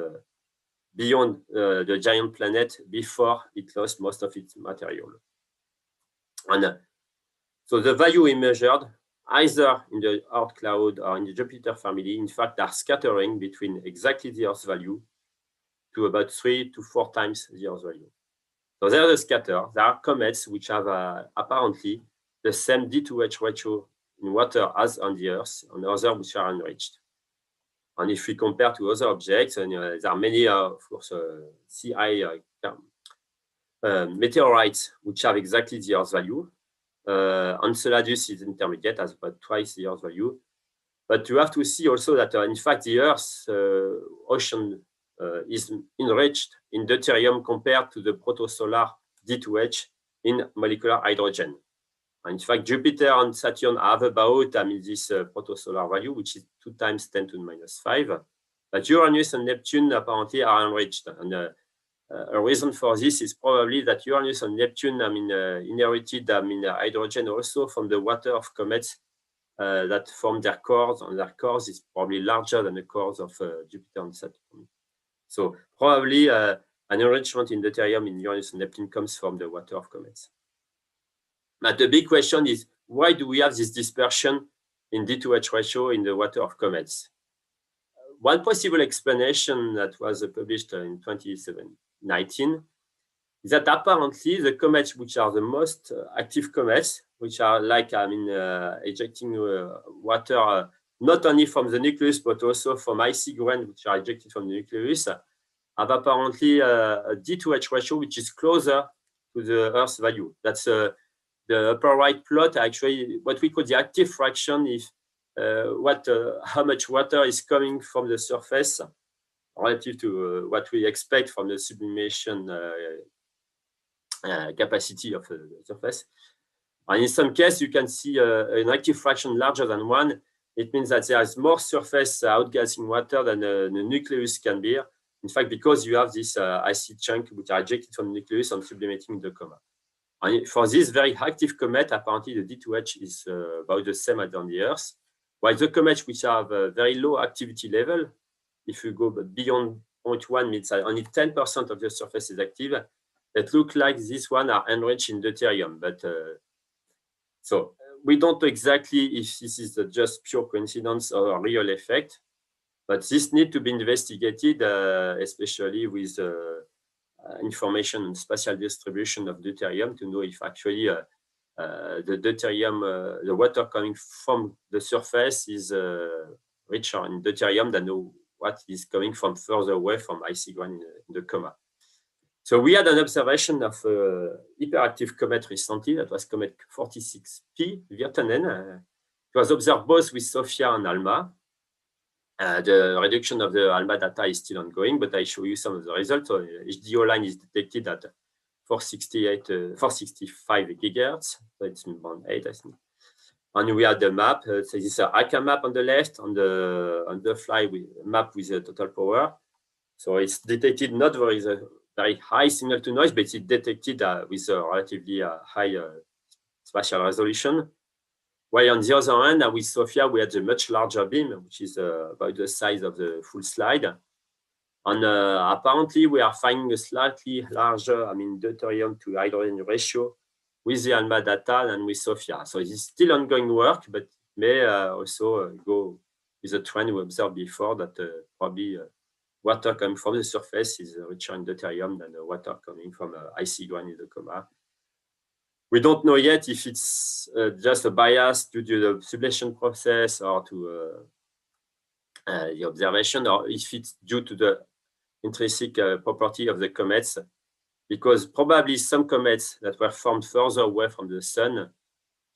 beyond the giant planet before it lost most of its material. And so the value we measured, either in the Oort cloud or in the Jupiter family, in fact, are scattering between exactly the Earth's value to about 3 to 4 times the Earth's value. So there are the scatter. There are comets which have apparently the same D2H ratio in water as on the Earth, and others which are enriched. And if we compare to other objects, and there are many, of course, CI meteorites which have exactly the Earth's value. Enceladus is intermediate, has about twice the Earth's value. But you have to see also that, in fact, the Earth's ocean is enriched in deuterium compared to the protosolar D2H in molecular hydrogen. And in fact, Jupiter and Saturn have about, this protosolar value, which is 2 times 10 to the minus 5. But Uranus and Neptune apparently are enriched. And a reason for this is probably that Uranus and Neptune, inherited, hydrogen also from the water of comets that form their cores, and their cores is probably larger than the cores of Jupiter and Saturn. So probably an enrichment in deuterium in Uranus and Neptune comes from the water of comets. But the big question is, why do we have this dispersion in D2H ratio in the water of comets? One possible explanation that was published in 2019 is that apparently the comets which are the most active comets, which are like, ejecting water not only from the nucleus, but also from icy grains which are ejected from the nucleus, have apparently a D2H ratio which is closer to the Earth's value. That's the upper right plot, actually what we call the active fraction, if how much water is coming from the surface relative to what we expect from the sublimation capacity of the surface. And in some cases, you can see an active fraction larger than 1. It means that there is more surface outgassing water than the nucleus can bear. In fact, because you have this icy chunk which are ejected from the nucleus and sublimating the coma. And for this very active comet, apparently the D2H is about the same as on the Earth. While the comets which have a very low activity level, if you go beyond 0.1, means that only 10% of the surface is active, it looks like this one are enriched in deuterium. But so we don't know exactly if this is just pure coincidence or a real effect, but this needs to be investigated, especially with information on spatial distribution of deuterium to know if actually the deuterium, the water coming from the surface is richer in deuterium than what is coming from further away from icy grain in the coma. So we had an observation of hyperactive comet recently. That was comet 46P, Virtanen. It was observed both with SOFIA and ALMA. The reduction of the ALMA data is still ongoing, but I show you some of the results. So HDO line is detected at 465 gigahertz. So it's in band 8, I think. And we had the map. So this is an ACA map on the left, on the fly map with the total power. So it's detected not very high signal to noise, but it's detected with a relatively high spatial resolution. While on the other hand, with SOFIA, we had a much larger beam, which is about the size of the full slide. And apparently, we are finding a slightly larger, deuterium to hydrogen ratio with the ALMA data than with SOFIA. So it's still ongoing work, but may also go with the trend we observed before that probably water coming from the surface is richer in deuterium than the water coming from icy grain in the coma. We don't know yet if it's just a bias due to the sublimation process or to the observation, or if it's due to the intrinsic property of the comets, because probably some comets that were formed further away from the sun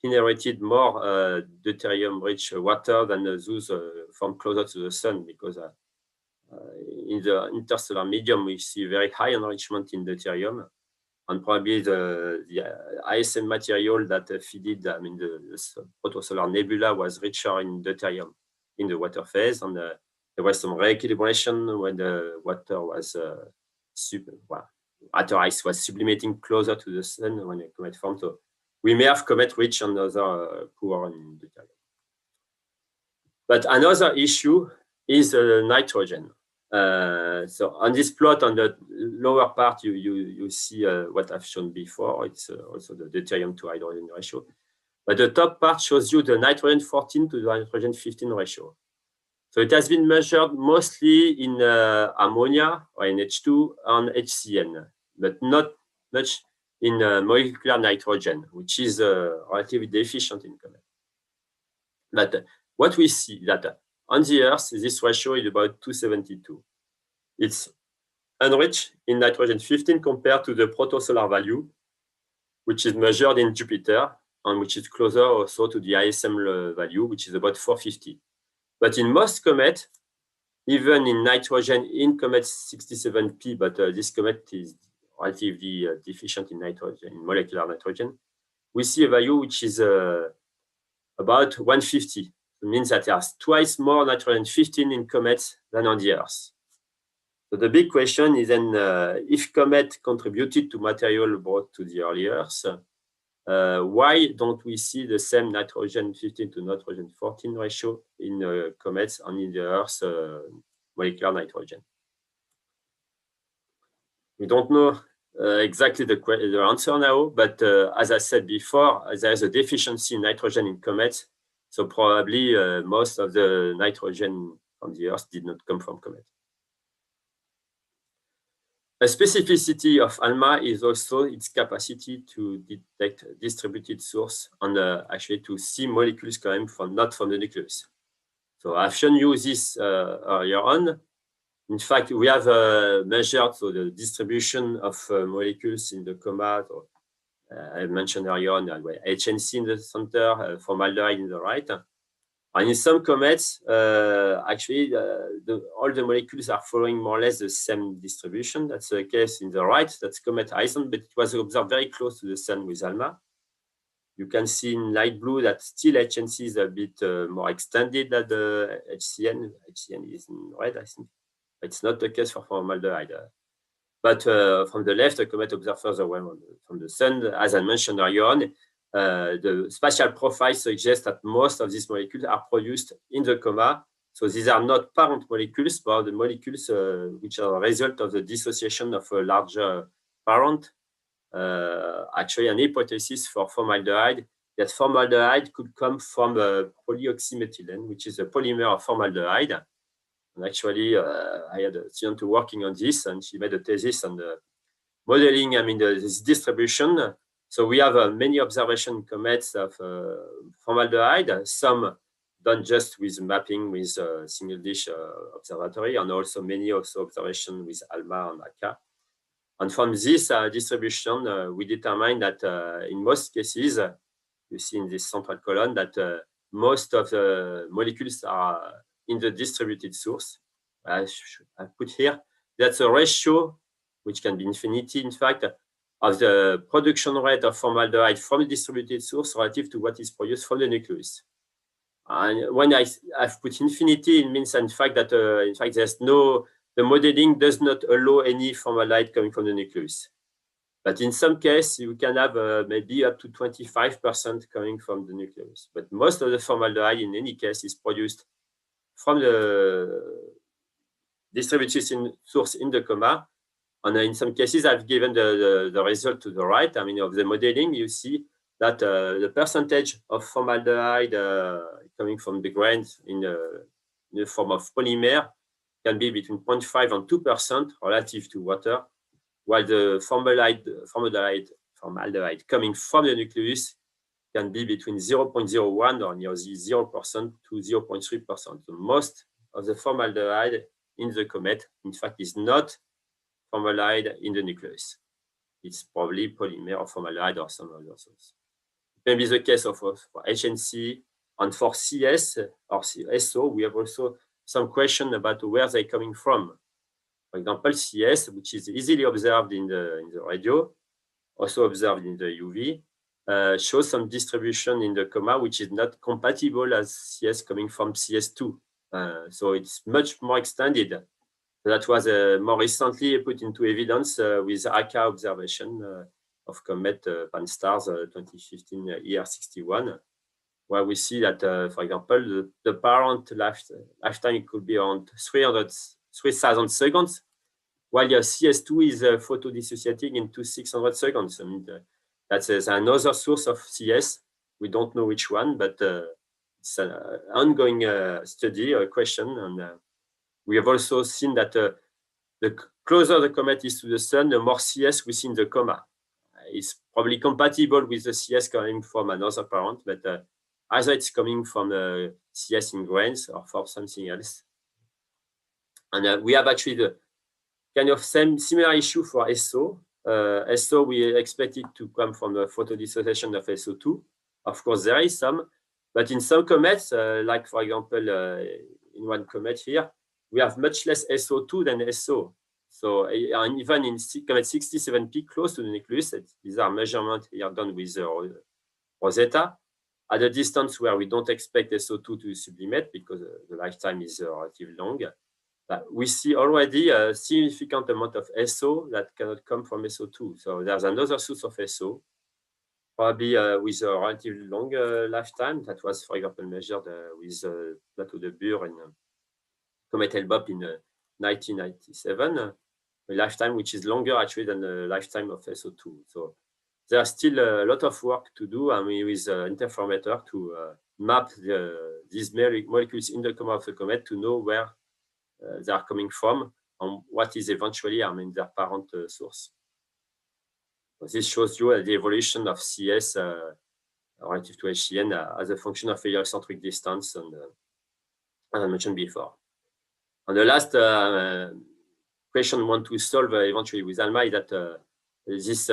inherited more deuterium-rich water than those formed closer to the sun, because in the interstellar medium, we see very high enrichment in deuterium, and probably the ISM material that feeded, I mean, the protosolar nebula was richer in deuterium in the water phase, and there was some re-equilibration when the water was water ice was sublimating closer to the sun when the comet formed. So we may have comet rich and other poor in deuterium. But another issue is nitrogen. So on this plot, on the lower part, you see what I've shown before. It's also the deuterium to hydrogen ratio. But the top part shows you the nitrogen 14 to the nitrogen 15 ratio. So it has been measured mostly in ammonia or in H2 and HCN, but not much in molecular nitrogen, which is relatively deficient in comet. But what we see that on the Earth, this ratio is about 272. It's enriched in nitrogen 15 compared to the protosolar value, which is measured in Jupiter, and which is closer also to the ISM value, which is about 450. But in most comets, even in nitrogen in comet 67P, but this comet is relatively deficient in nitrogen, in molecular nitrogen, we see a value which is about 150. It means that there's twice more nitrogen 15 in comets than on the Earth. So the big question is then, if comet contributed to material brought to the early Earth, why don't we see the same nitrogen 15 to nitrogen 14 ratio in comets and in the Earth's molecular nitrogen? We don't know exactly the answer now, but as I said before, there's a deficiency in nitrogen in comets, so probably most of the nitrogen from the Earth did not come from comets. A specificity of ALMA is also its capacity to detect distributed source and actually to see molecules coming from not from the nucleus. So I've shown you this earlier on. In fact, we have measured the distribution of molecules in the coma. I mentioned earlier on HNC in the center, formaldehyde in the right. And in some comets, actually, all the molecules are following more or less the same distribution. That's the case in the right. That's comet Ison, but it was observed very close to the sun with ALMA. You can see in light blue that still HNC is a bit more extended than the HCN. HCN is in red, I think. It's not the case for formaldehyde. But from the left, the comet observed further away from the sun. As I mentioned earlier on, the spatial profile suggests that most of these molecules are produced in the coma. So these are not parent molecules, but the molecules which are a result of the dissociation of a larger parent. Actually, an hypothesis for formaldehyde, that formaldehyde could come from polyoxymethylene, which is a polymer of formaldehyde. And actually, I had a student working on this, and she made a thesis on the modeling, this distribution. So we have many observation comets of formaldehyde, some done just with mapping with single dish observatory, and also many observation with ALMA and ACA. And from this distribution, we determine that in most cases, you see in this central column that most of the molecules are in the distributed source. I put here, that's a ratio, which can be infinity, in fact, of the production rate of formaldehyde from the distributed source relative to what is produced from the nucleus. And when I've put infinity, it means, in fact, that there's no, the modeling does not allow any formaldehyde coming from the nucleus. But in some cases, you can have maybe up to 25% coming from the nucleus. But most of the formaldehyde, in any case, is produced from the distributed source in the coma. And in some cases, I've given the result to the right. Of the modeling, you see that the percentage of formaldehyde coming from the grains in the form of polymer can be between 0.5 and 2% relative to water, while the formaldehyde coming from the nucleus can be between 0.01 or nearly 0% to 0.3%. So most of the formaldehyde in the comet, in fact, is not formaldehyde in the nucleus. It's probably polymer or formaldehyde or some other source. It may be the case for HNC, and for CS or SO, we have also some question about where they're coming from. For example, CS, which is easily observed in the radio, also observed in the UV, shows some distribution in the coma, which is not compatible as CS coming from CS2. So it's much more extended. That was more recently put into evidence with ACA observation of comet pan-stars 2015 ER61, where we see that, for example, the parent lifetime could be around 3,000 seconds, while your CS2 is photodissociating into 600 seconds. I mean, that's another source of CS. We don't know which one, but it's an ongoing study or question. And we have also seen that the closer the comet is to the sun, the more CS we see in the coma. It's probably compatible with the CS coming from another parent, but either it's coming from CS in grains or from something else. And we have actually the kind of similar issue for SO. SO, we expect it to come from the photodissociation of SO2. Of course, there is some, but in some comets, like for example, in one comet here, we have much less SO2 than SO. So even in comet 67P, close to the nucleus, these are measurements here done with Rosetta, at a distance where we don't expect SO2 to sublimate because the lifetime is relatively long. But we see already a significant amount of SO that cannot come from SO2. So there's another source of SO, probably with a relatively long lifetime. That was, for example, measured with Plateau de Bure in Comet Hale-Bopp in 1997, a lifetime which is longer actually than the lifetime of SO2. So there's still a lot of work to do, I mean, with interferometer to map these molecules in the coma of the comet to know where they are coming from and what is eventually, I mean, their parent source. So this shows you the evolution of CS relative to HCN as a function of heliocentric distance, and as I mentioned before. And the last question I want to solve eventually with ALMA is that this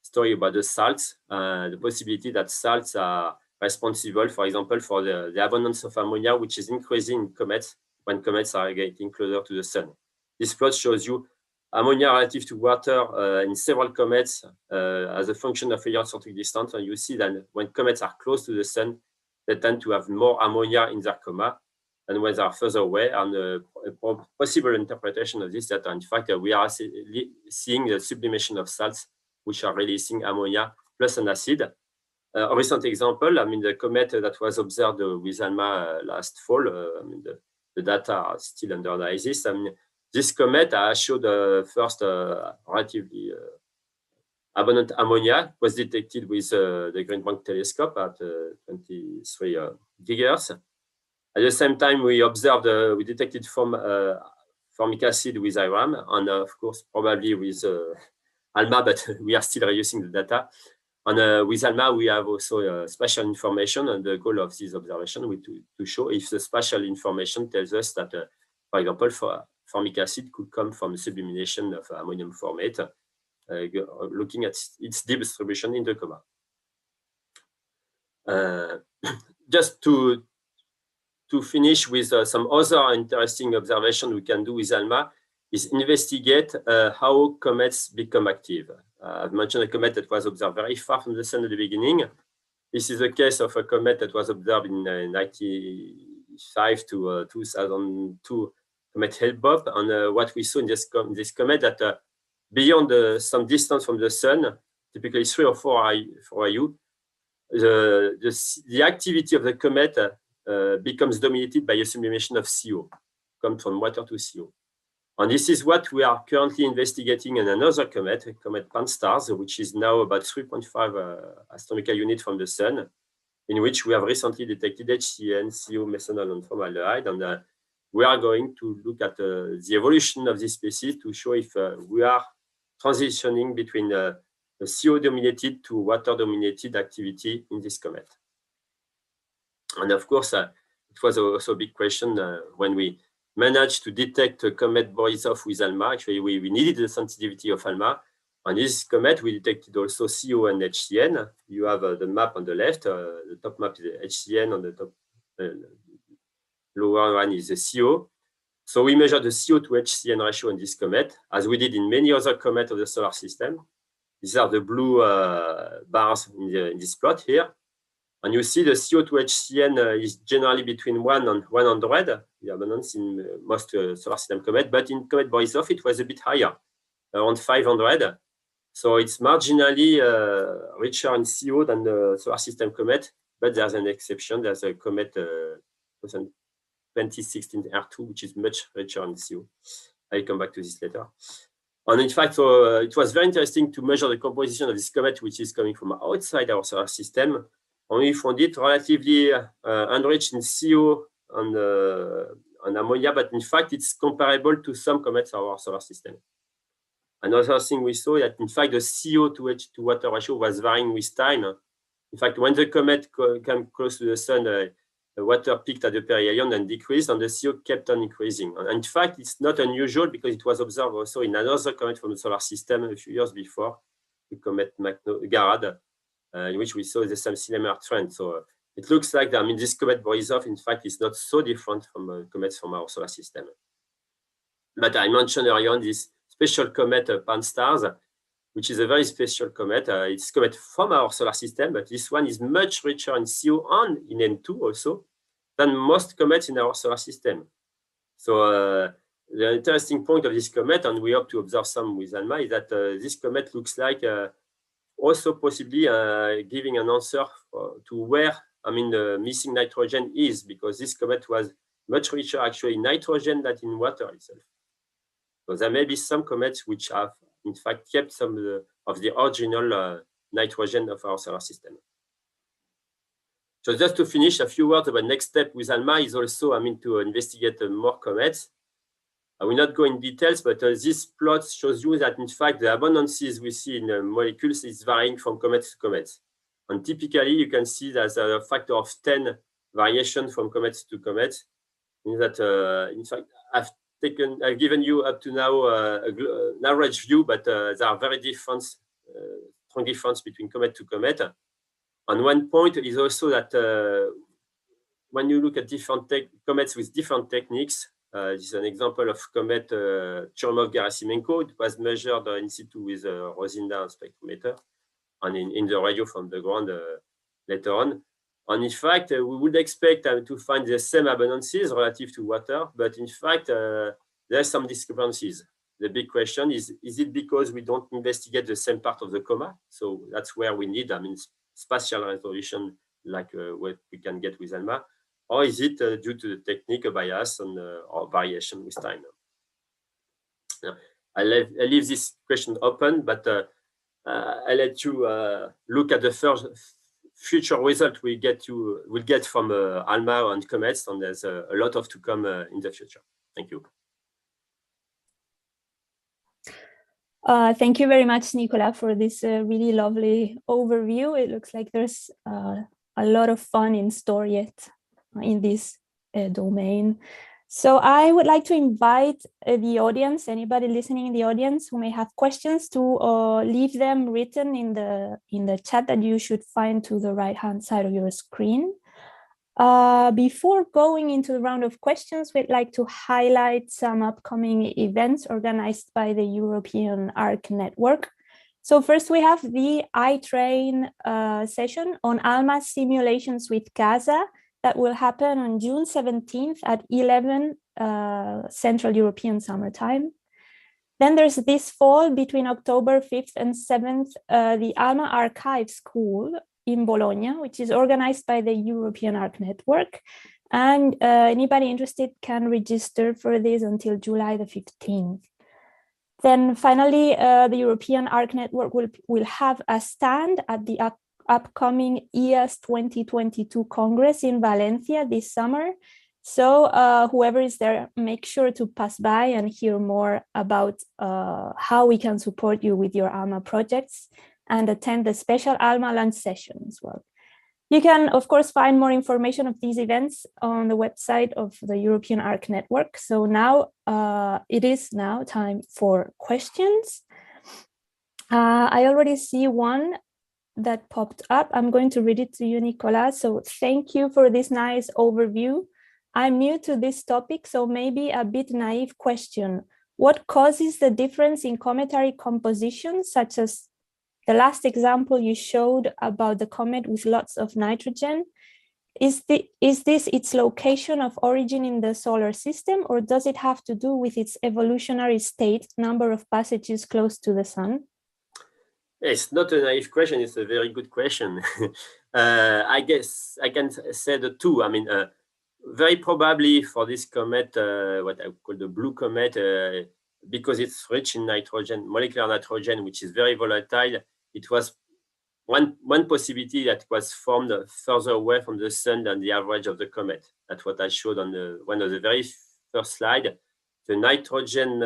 story about the salts, the possibility that salts are responsible, for example, for the abundance of ammonia, which is increasing in comets when comets are getting closer to the sun. This plot shows you ammonia relative to water in several comets as a function of heliocentric distance. And you see that when comets are close to the sun, they tend to have more ammonia in their coma than when they are further away. And a possible interpretation of this is that, in fact, we are seeing the sublimation of salts, which are releasing ammonia plus an acid. A recent example, I mean, the comet that was observed with ALMA last fall, I mean, the data are still under analysis. I mean, this comet showed first relatively abundant ammonia was detected with the Green Bank telescope at 23 gigahertz. At the same time, we observed, we detected formic acid with IRAM, and of course, probably with ALMA, but we are still reducing the data. And with ALMA, we have also spatial information, and the goal of this observation is to show if the spatial information tells us that, for example, formic acid could come from sublimation of ammonium formate, looking at its distribution in the coma. Just to finish with some other interesting observation we can do with ALMA is investigate how comets become active. I've mentioned a comet that was observed very far from the sun at the beginning. This is a case of a comet that was observed in 1995 to 2002 comet Hale-Bopp. And what we saw in this comet that beyond some distance from the sun, typically 3 or 4 IU, the activity of the comet becomes dominated by a sublimation of CO, comes from water to CO. And this is what we are currently investigating in another comet, comet pan-stars, which is now about 3.5 astronomical units from the sun, in which we have recently detected HCN, CO, methanol, and formaldehyde. And we are going to look at the evolution of this species to show if we are transitioning between the CO-dominated to water-dominated activity in this comet. And of course, it was also a big question when we managed to detect a comet Borisov with ALMA. Actually, we needed the sensitivity of ALMA. On this comet, we detected also CO and HCN. You have the map on the left. The top map is HCN on the top lower one is the CO. So we measure the CO to HCN ratio in this comet, as we did in many other comets of the solar system. These are the blue bars in this plot here. And you see the CO to HCN is generally between 1 and 100, the abundance in most solar system comet, but in comet Borisov, it was a bit higher, around 500. So it's marginally richer in CO than the solar system comet, but there's an exception. There's a comet 2016 R2, which is much richer in CO. I'll come back to this later. And in fact, it was very interesting to measure the composition of this comet, which is coming from outside our solar system. And we found it relatively enriched in CO and ammonia, but in fact, it's comparable to some comets of our solar system. Another thing we saw that, in fact, the CO to H to water ratio was varying with time. In fact, when the comet came close to the sun, the water peaked at the perihelion and decreased, and the CO kept on increasing. And in fact, it's not unusual because it was observed also in another comet from the solar system a few years before, the comet Garad, in which we saw the same similar trend. So it looks like that, I mean, this comet Borisov, in fact, is not so different from comets from our solar system. But I mentioned earlier on this special comet Pan-STARRS, which is a very special comet. It's a comet from our solar system, but this one is much richer in CO and in N2 also than most comets in our solar system. So the interesting point of this comet, and we hope to observe some with ALMA, is that this comet looks like also possibly giving an answer to where, I mean, the missing nitrogen is, because this comet was much richer actually in nitrogen than in water itself. So there may be some comets which have, in fact, kept some of the original nitrogen of our solar system. So just to finish, a few words about next step with ALMA is also, I mean, to investigate more comets. I will not go in details, but this plot shows you that, in fact, the abundances we see in molecules is varying from comet to comet. And typically, you can see there's a factor of 10 variation from comet to comet. In that, in fact, I've given you up to now an average view, but there are very different, strong difference between comet to comet. And one point is also that when you look at different comets with different techniques, this is an example of comet Churyumov-Gerasimenko. It was measured in situ with a Rosinda spectrometer and in the radio from the ground later on. And in fact, we would expect to find the same abundances relative to water, but in fact, there are some discrepancies. The big question is it because we don't investigate the same part of the coma? So that's where we need, I mean, spatial resolution like what we can get with ALMA, or is it due to the technique, a bias, and or variation with time? I leave this question open, but I let you look at the first future result we will get from ALMA and comets, and there's a lot of to come in the future. Thank you.
Thank you very much, Nicolas, for this really lovely overview. It looks like there's a lot of fun in store yet in this domain. So I would like to invite the audience, anybody listening in the audience who may have questions, to leave them written in the chat that you should find to the right-hand side of your screen. Before going into the round of questions, we'd like to highlight some upcoming events organized by the European ARC network. So first we have the iTrain session on ALMA simulations with CASA that will happen on June 17th at 11 Central European Summer Time. Then there's this fall, between October 5th and 7th, the ALMA Archive School in Bologna, which is organized by the European ARC network. And anybody interested can register for this until July the 15th. Then finally, the European ARC network will have a stand at the upcoming EAS 2022 Congress in Valencia this summer. So whoever is there, make sure to pass by and hear more about how we can support you with your ALMA projects, and attend the special ALMA lunch session as well. You can, of course, find more information of these events on the website of the European ARC network. So now it is now time for questions. I already see one that popped up. I'm going to read it to you, Nicolas. So thank you for this nice overview I'm new to this topic, so maybe a bit naive question. What causes the difference in cometary composition, such as the last example you showed about the comet with lots of nitrogen? Is this its location of origin in the solar system, or does it have to do with its evolutionary state, number of passages close to the sun?
It's not a naive question, it's a very good question. I guess I can say the two. I mean, very probably for this comet, what I call the blue comet, because it's rich in nitrogen, molecular nitrogen, which is very volatile, it was one possibility that was formed further away from the sun than the average of the comet. That's what I showed on one of the very first slide. The nitrogen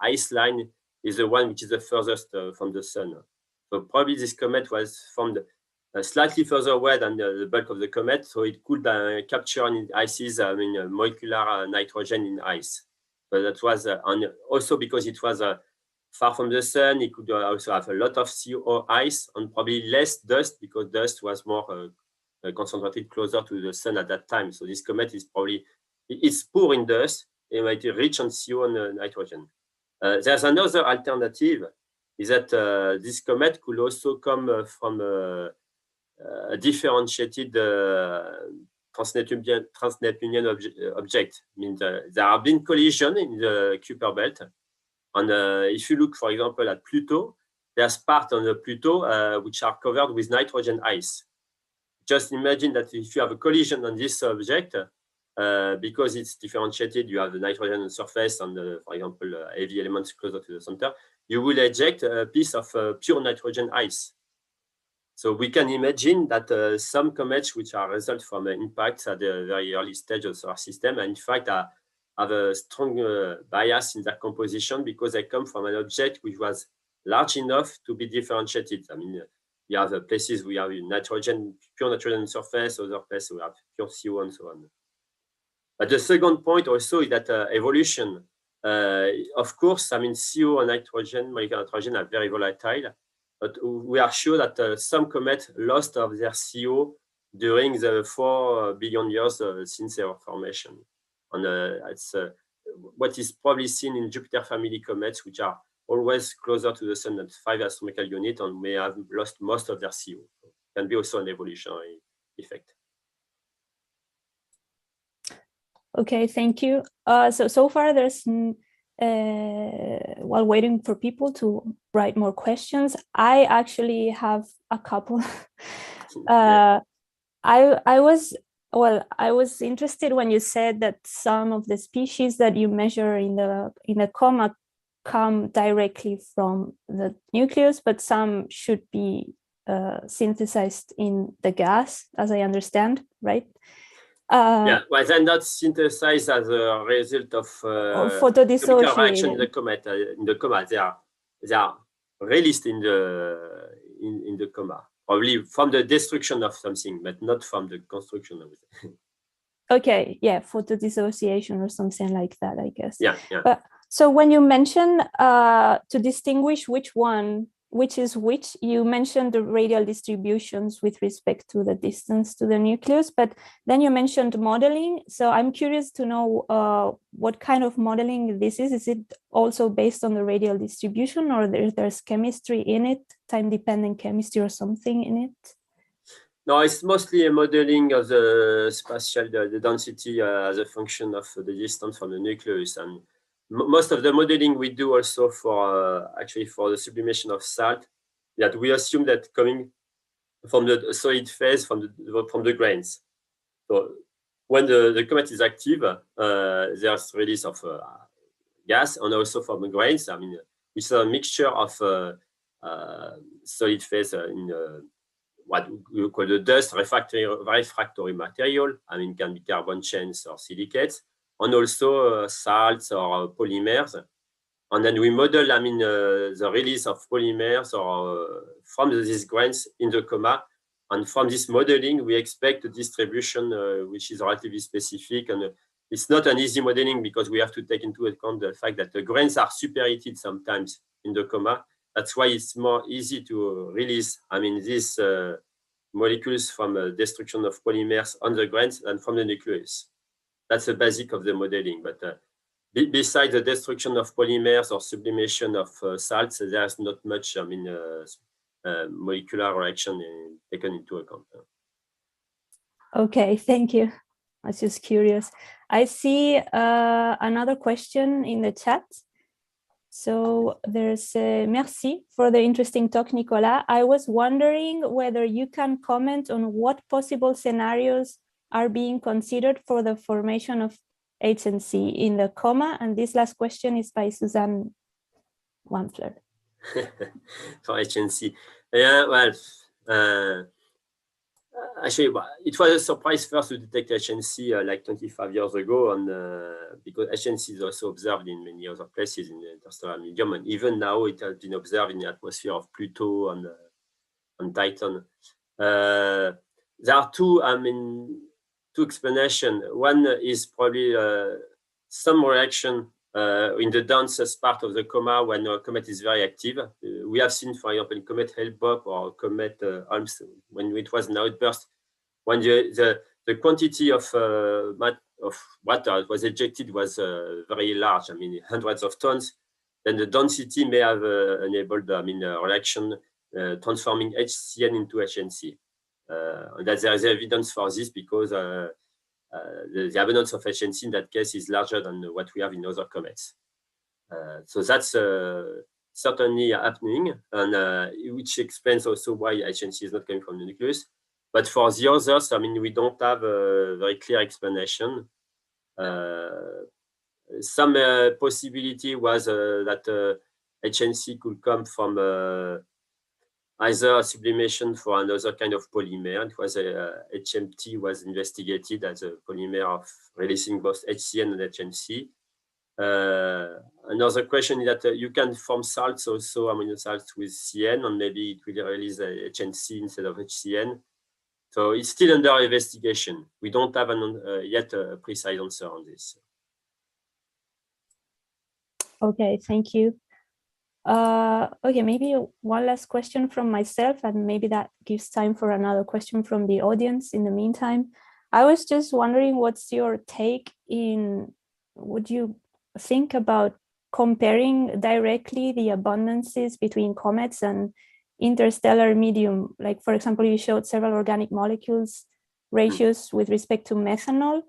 ice line is the one which is the furthest from the sun. So probably this comet was formed slightly further away than the bulk of the comet, so it could capture in ices, molecular nitrogen in ice. So that was also because it was far from the sun, it could also have a lot of CO ice and probably less dust, because dust was more concentrated closer to the sun at that time. So this comet is probably, it's poor in dust, it might be rich on CO and nitrogen. There's another alternative, is that this comet could also come from a differentiated trans-Neptunian object. I mean, there have been collisions in the Kuiper Belt. And if you look, for example, at Pluto, there's parts on the Pluto which are covered with nitrogen ice. Just imagine that if you have a collision on this object, because it's differentiated, you have the nitrogen on the surface and, for example, heavy elements closer to the center, you will eject a piece of pure nitrogen ice. So we can imagine that some comets, which are result from impacts at the very early stage of the solar system, and in fact have a strong bias in their composition because they come from an object which was large enough to be differentiated. I mean, you have places where you have nitrogen, pure nitrogen surface, other places we have pure CO and so on. But the second point also is that evolution. Of course, I mean, CO and nitrogen, molecular nitrogen are very volatile, but we are sure that some comets lost of their CO during the 4 billion years since their formation. And it's what is probably seen in Jupiter family comets, which are always closer to the sun than 5 astronomical units and may have lost most of their CO. So it can be also an evolutionary effect.
Okay, thank you. So far there's, while waiting for people to write more questions, I actually have a couple. I was interested when you said that some of the species that you measure in the coma come directly from the nucleus, but some should be synthesized in the gas, as I understand, right?
Yeah, well, they're not synthesized as a result of chemical reaction in the comet. In the coma, they are released in the coma, probably from the destruction of something, but not from the construction of it.
Okay, yeah, photodissociation or something like that, I guess.
Yeah, yeah.
But so when you mention to distinguish which is which, you mentioned the radial distributions with respect to the distance to the nucleus, but then you mentioned modeling. So I'm curious to know what kind of modeling this is. Is it also based on the radial distribution, or there's chemistry in it, time-dependent chemistry or something in it?
No, it's mostly a modeling of the spatial, the density as a function of the distance from the nucleus. And most of the modeling we do also for actually for the sublimation of salt, that we assume that coming from the solid phase from the grains. So when the comet is active, there's release of gas, and also from the grains. I mean, it's a mixture of solid phase in what we call the dust refractory material. I mean, can be carbon chains or silicates, and also salts or polymers. And then we model, I mean, the release of polymers or from these grains in the coma. And from this modeling, we expect a distribution which is relatively specific. And it's not an easy modeling because we have to take into account the fact that the grains are superheated sometimes in the coma. That's why it's more easy to release, I mean, these molecules from destruction of polymers on the grains than from the nucleus. that's the basic of the modeling. But besides the destruction of polymers or sublimation of salts, there's not much, molecular reaction taken into account.
Okay, thank you. I was just curious. I see another question in the chat. So there's merci for the interesting talk, Nicolas. I was wondering whether you can comment on what possible scenarios are being considered for the formation of HNC in the coma. And this last question is by Suzanne Wampfler.
For HNC. Yeah, well, actually, it was a surprise first to detect HNC like 25 years ago, and because HNC is also observed in many other places in the interstellar medium, and even now it has been observed in the atmosphere of Pluto and Titan. There are two explanations. One is probably some reaction in the densest part of the coma when a comet is very active. We have seen, for example, in comet Hale-Bopp or comet ALMA, when it was an outburst, when the quantity of water that was ejected was very large, hundreds of tons, then the density may have enabled a reaction transforming HCN into HNC. And that there is evidence for this because the abundance of HNC in that case is larger than what we have in other comets. So that's certainly happening, and which explains also why HNC is not coming from the nucleus. But for the others, we don't have a very clear explanation. Some possibility was that HNC could come from either sublimation for another kind of polymer. It was HMT was investigated as a polymer of releasing both HCN and HNC. Another question is that you can form salts also, amino salts with CN, and maybe it will release HNC instead of HCN. So it's still under investigation. We don't have yet a precise answer on this.
Okay, thank you. Okay, maybe one last question from myself, and maybe that gives time for another question from the audience in the meantime. I was just wondering, what's your take would you think about comparing directly the abundances between comets and interstellar medium? Like, for example, you showed several organic molecules ratios with respect to methanol.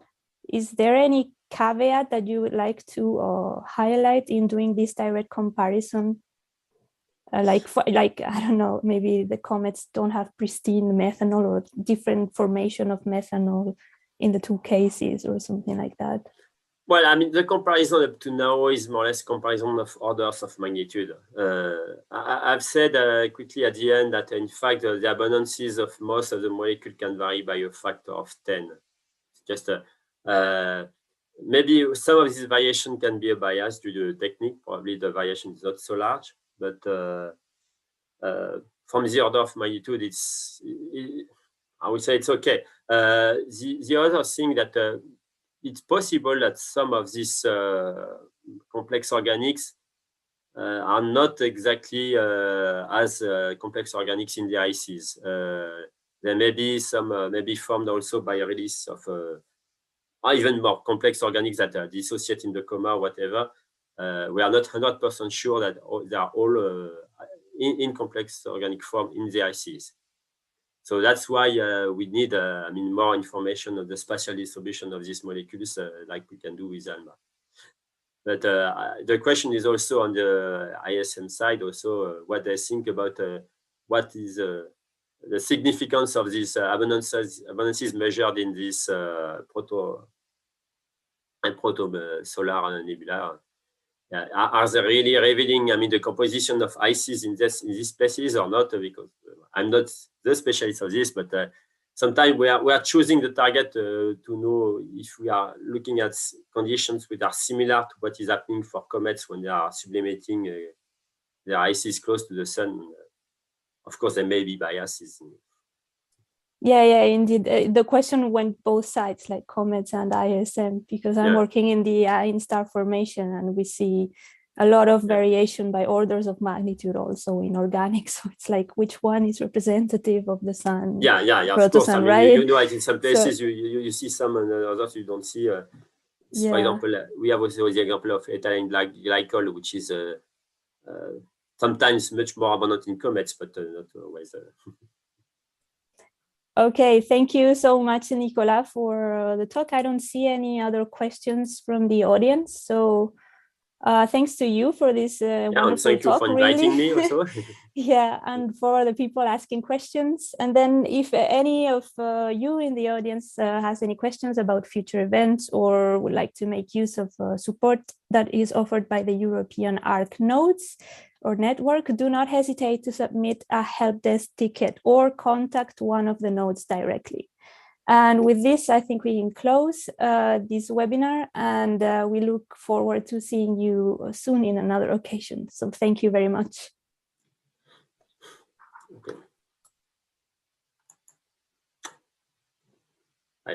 Is there any caveat that you would like to highlight in doing this direct comparison? Like I don't know, maybe the comets don't have pristine methanol or different formation of methanol in the two cases or something like that.
Well, the comparison up to now is more or less comparison of orders of magnitude. I've said quickly at the end that in fact the abundances of most of the molecule can vary by a factor of 10. Just maybe some of this variation can be a bias due to the technique. Probably the variation is not so large, but from the order of magnitude, I would say it's okay. The other thing that it's possible that some of these complex organics are not exactly as complex organics in the ices. There may be some maybe formed also by a release of or even more complex organics that dissociate in the coma or whatever. We are not 100% sure that they are all in complex organic form in the ices. So that's why we need more information on the spatial distribution of these molecules, like we can do with ALMA. But the question is also on the ISM side, also what they think about what is the significance of these abundances measured in this proto-solar nebula. Are they really revealing, the composition of ices in these places or not? Because I'm not the specialist of this, but sometimes we are choosing the target to know if we are looking at conditions which are similar to what is happening for comets when they are sublimating their ices close to the sun. Of course, there may be biases.
Yeah, indeed. The question went both sides, like comets and ISM, because I'm working in the in-star formation, and we see a lot of variation by orders of magnitude also in organics. So it's like which one is representative of the sun?
Yeah. Of course. I mean,
right?
you know, in some places you see some, and others you don't see. For example, we have also the example of ethylene glycol, which is sometimes much more abundant in comets, but not always.
Okay, thank you so much, Nicolas, for the talk. I don't see any other questions from the audience. So thanks to you for this wonderful
thank
talk,
you for inviting me also.
Yeah, and for the people asking questions. And then if any of you in the audience has any questions about future events or would like to make use of support that is offered by the European ARC nodes or network, do not hesitate to submit a help desk ticket or contact one of the nodes directly. And with this, I think we can close this webinar, and we look forward to seeing you soon in another occasion. So thank you very much.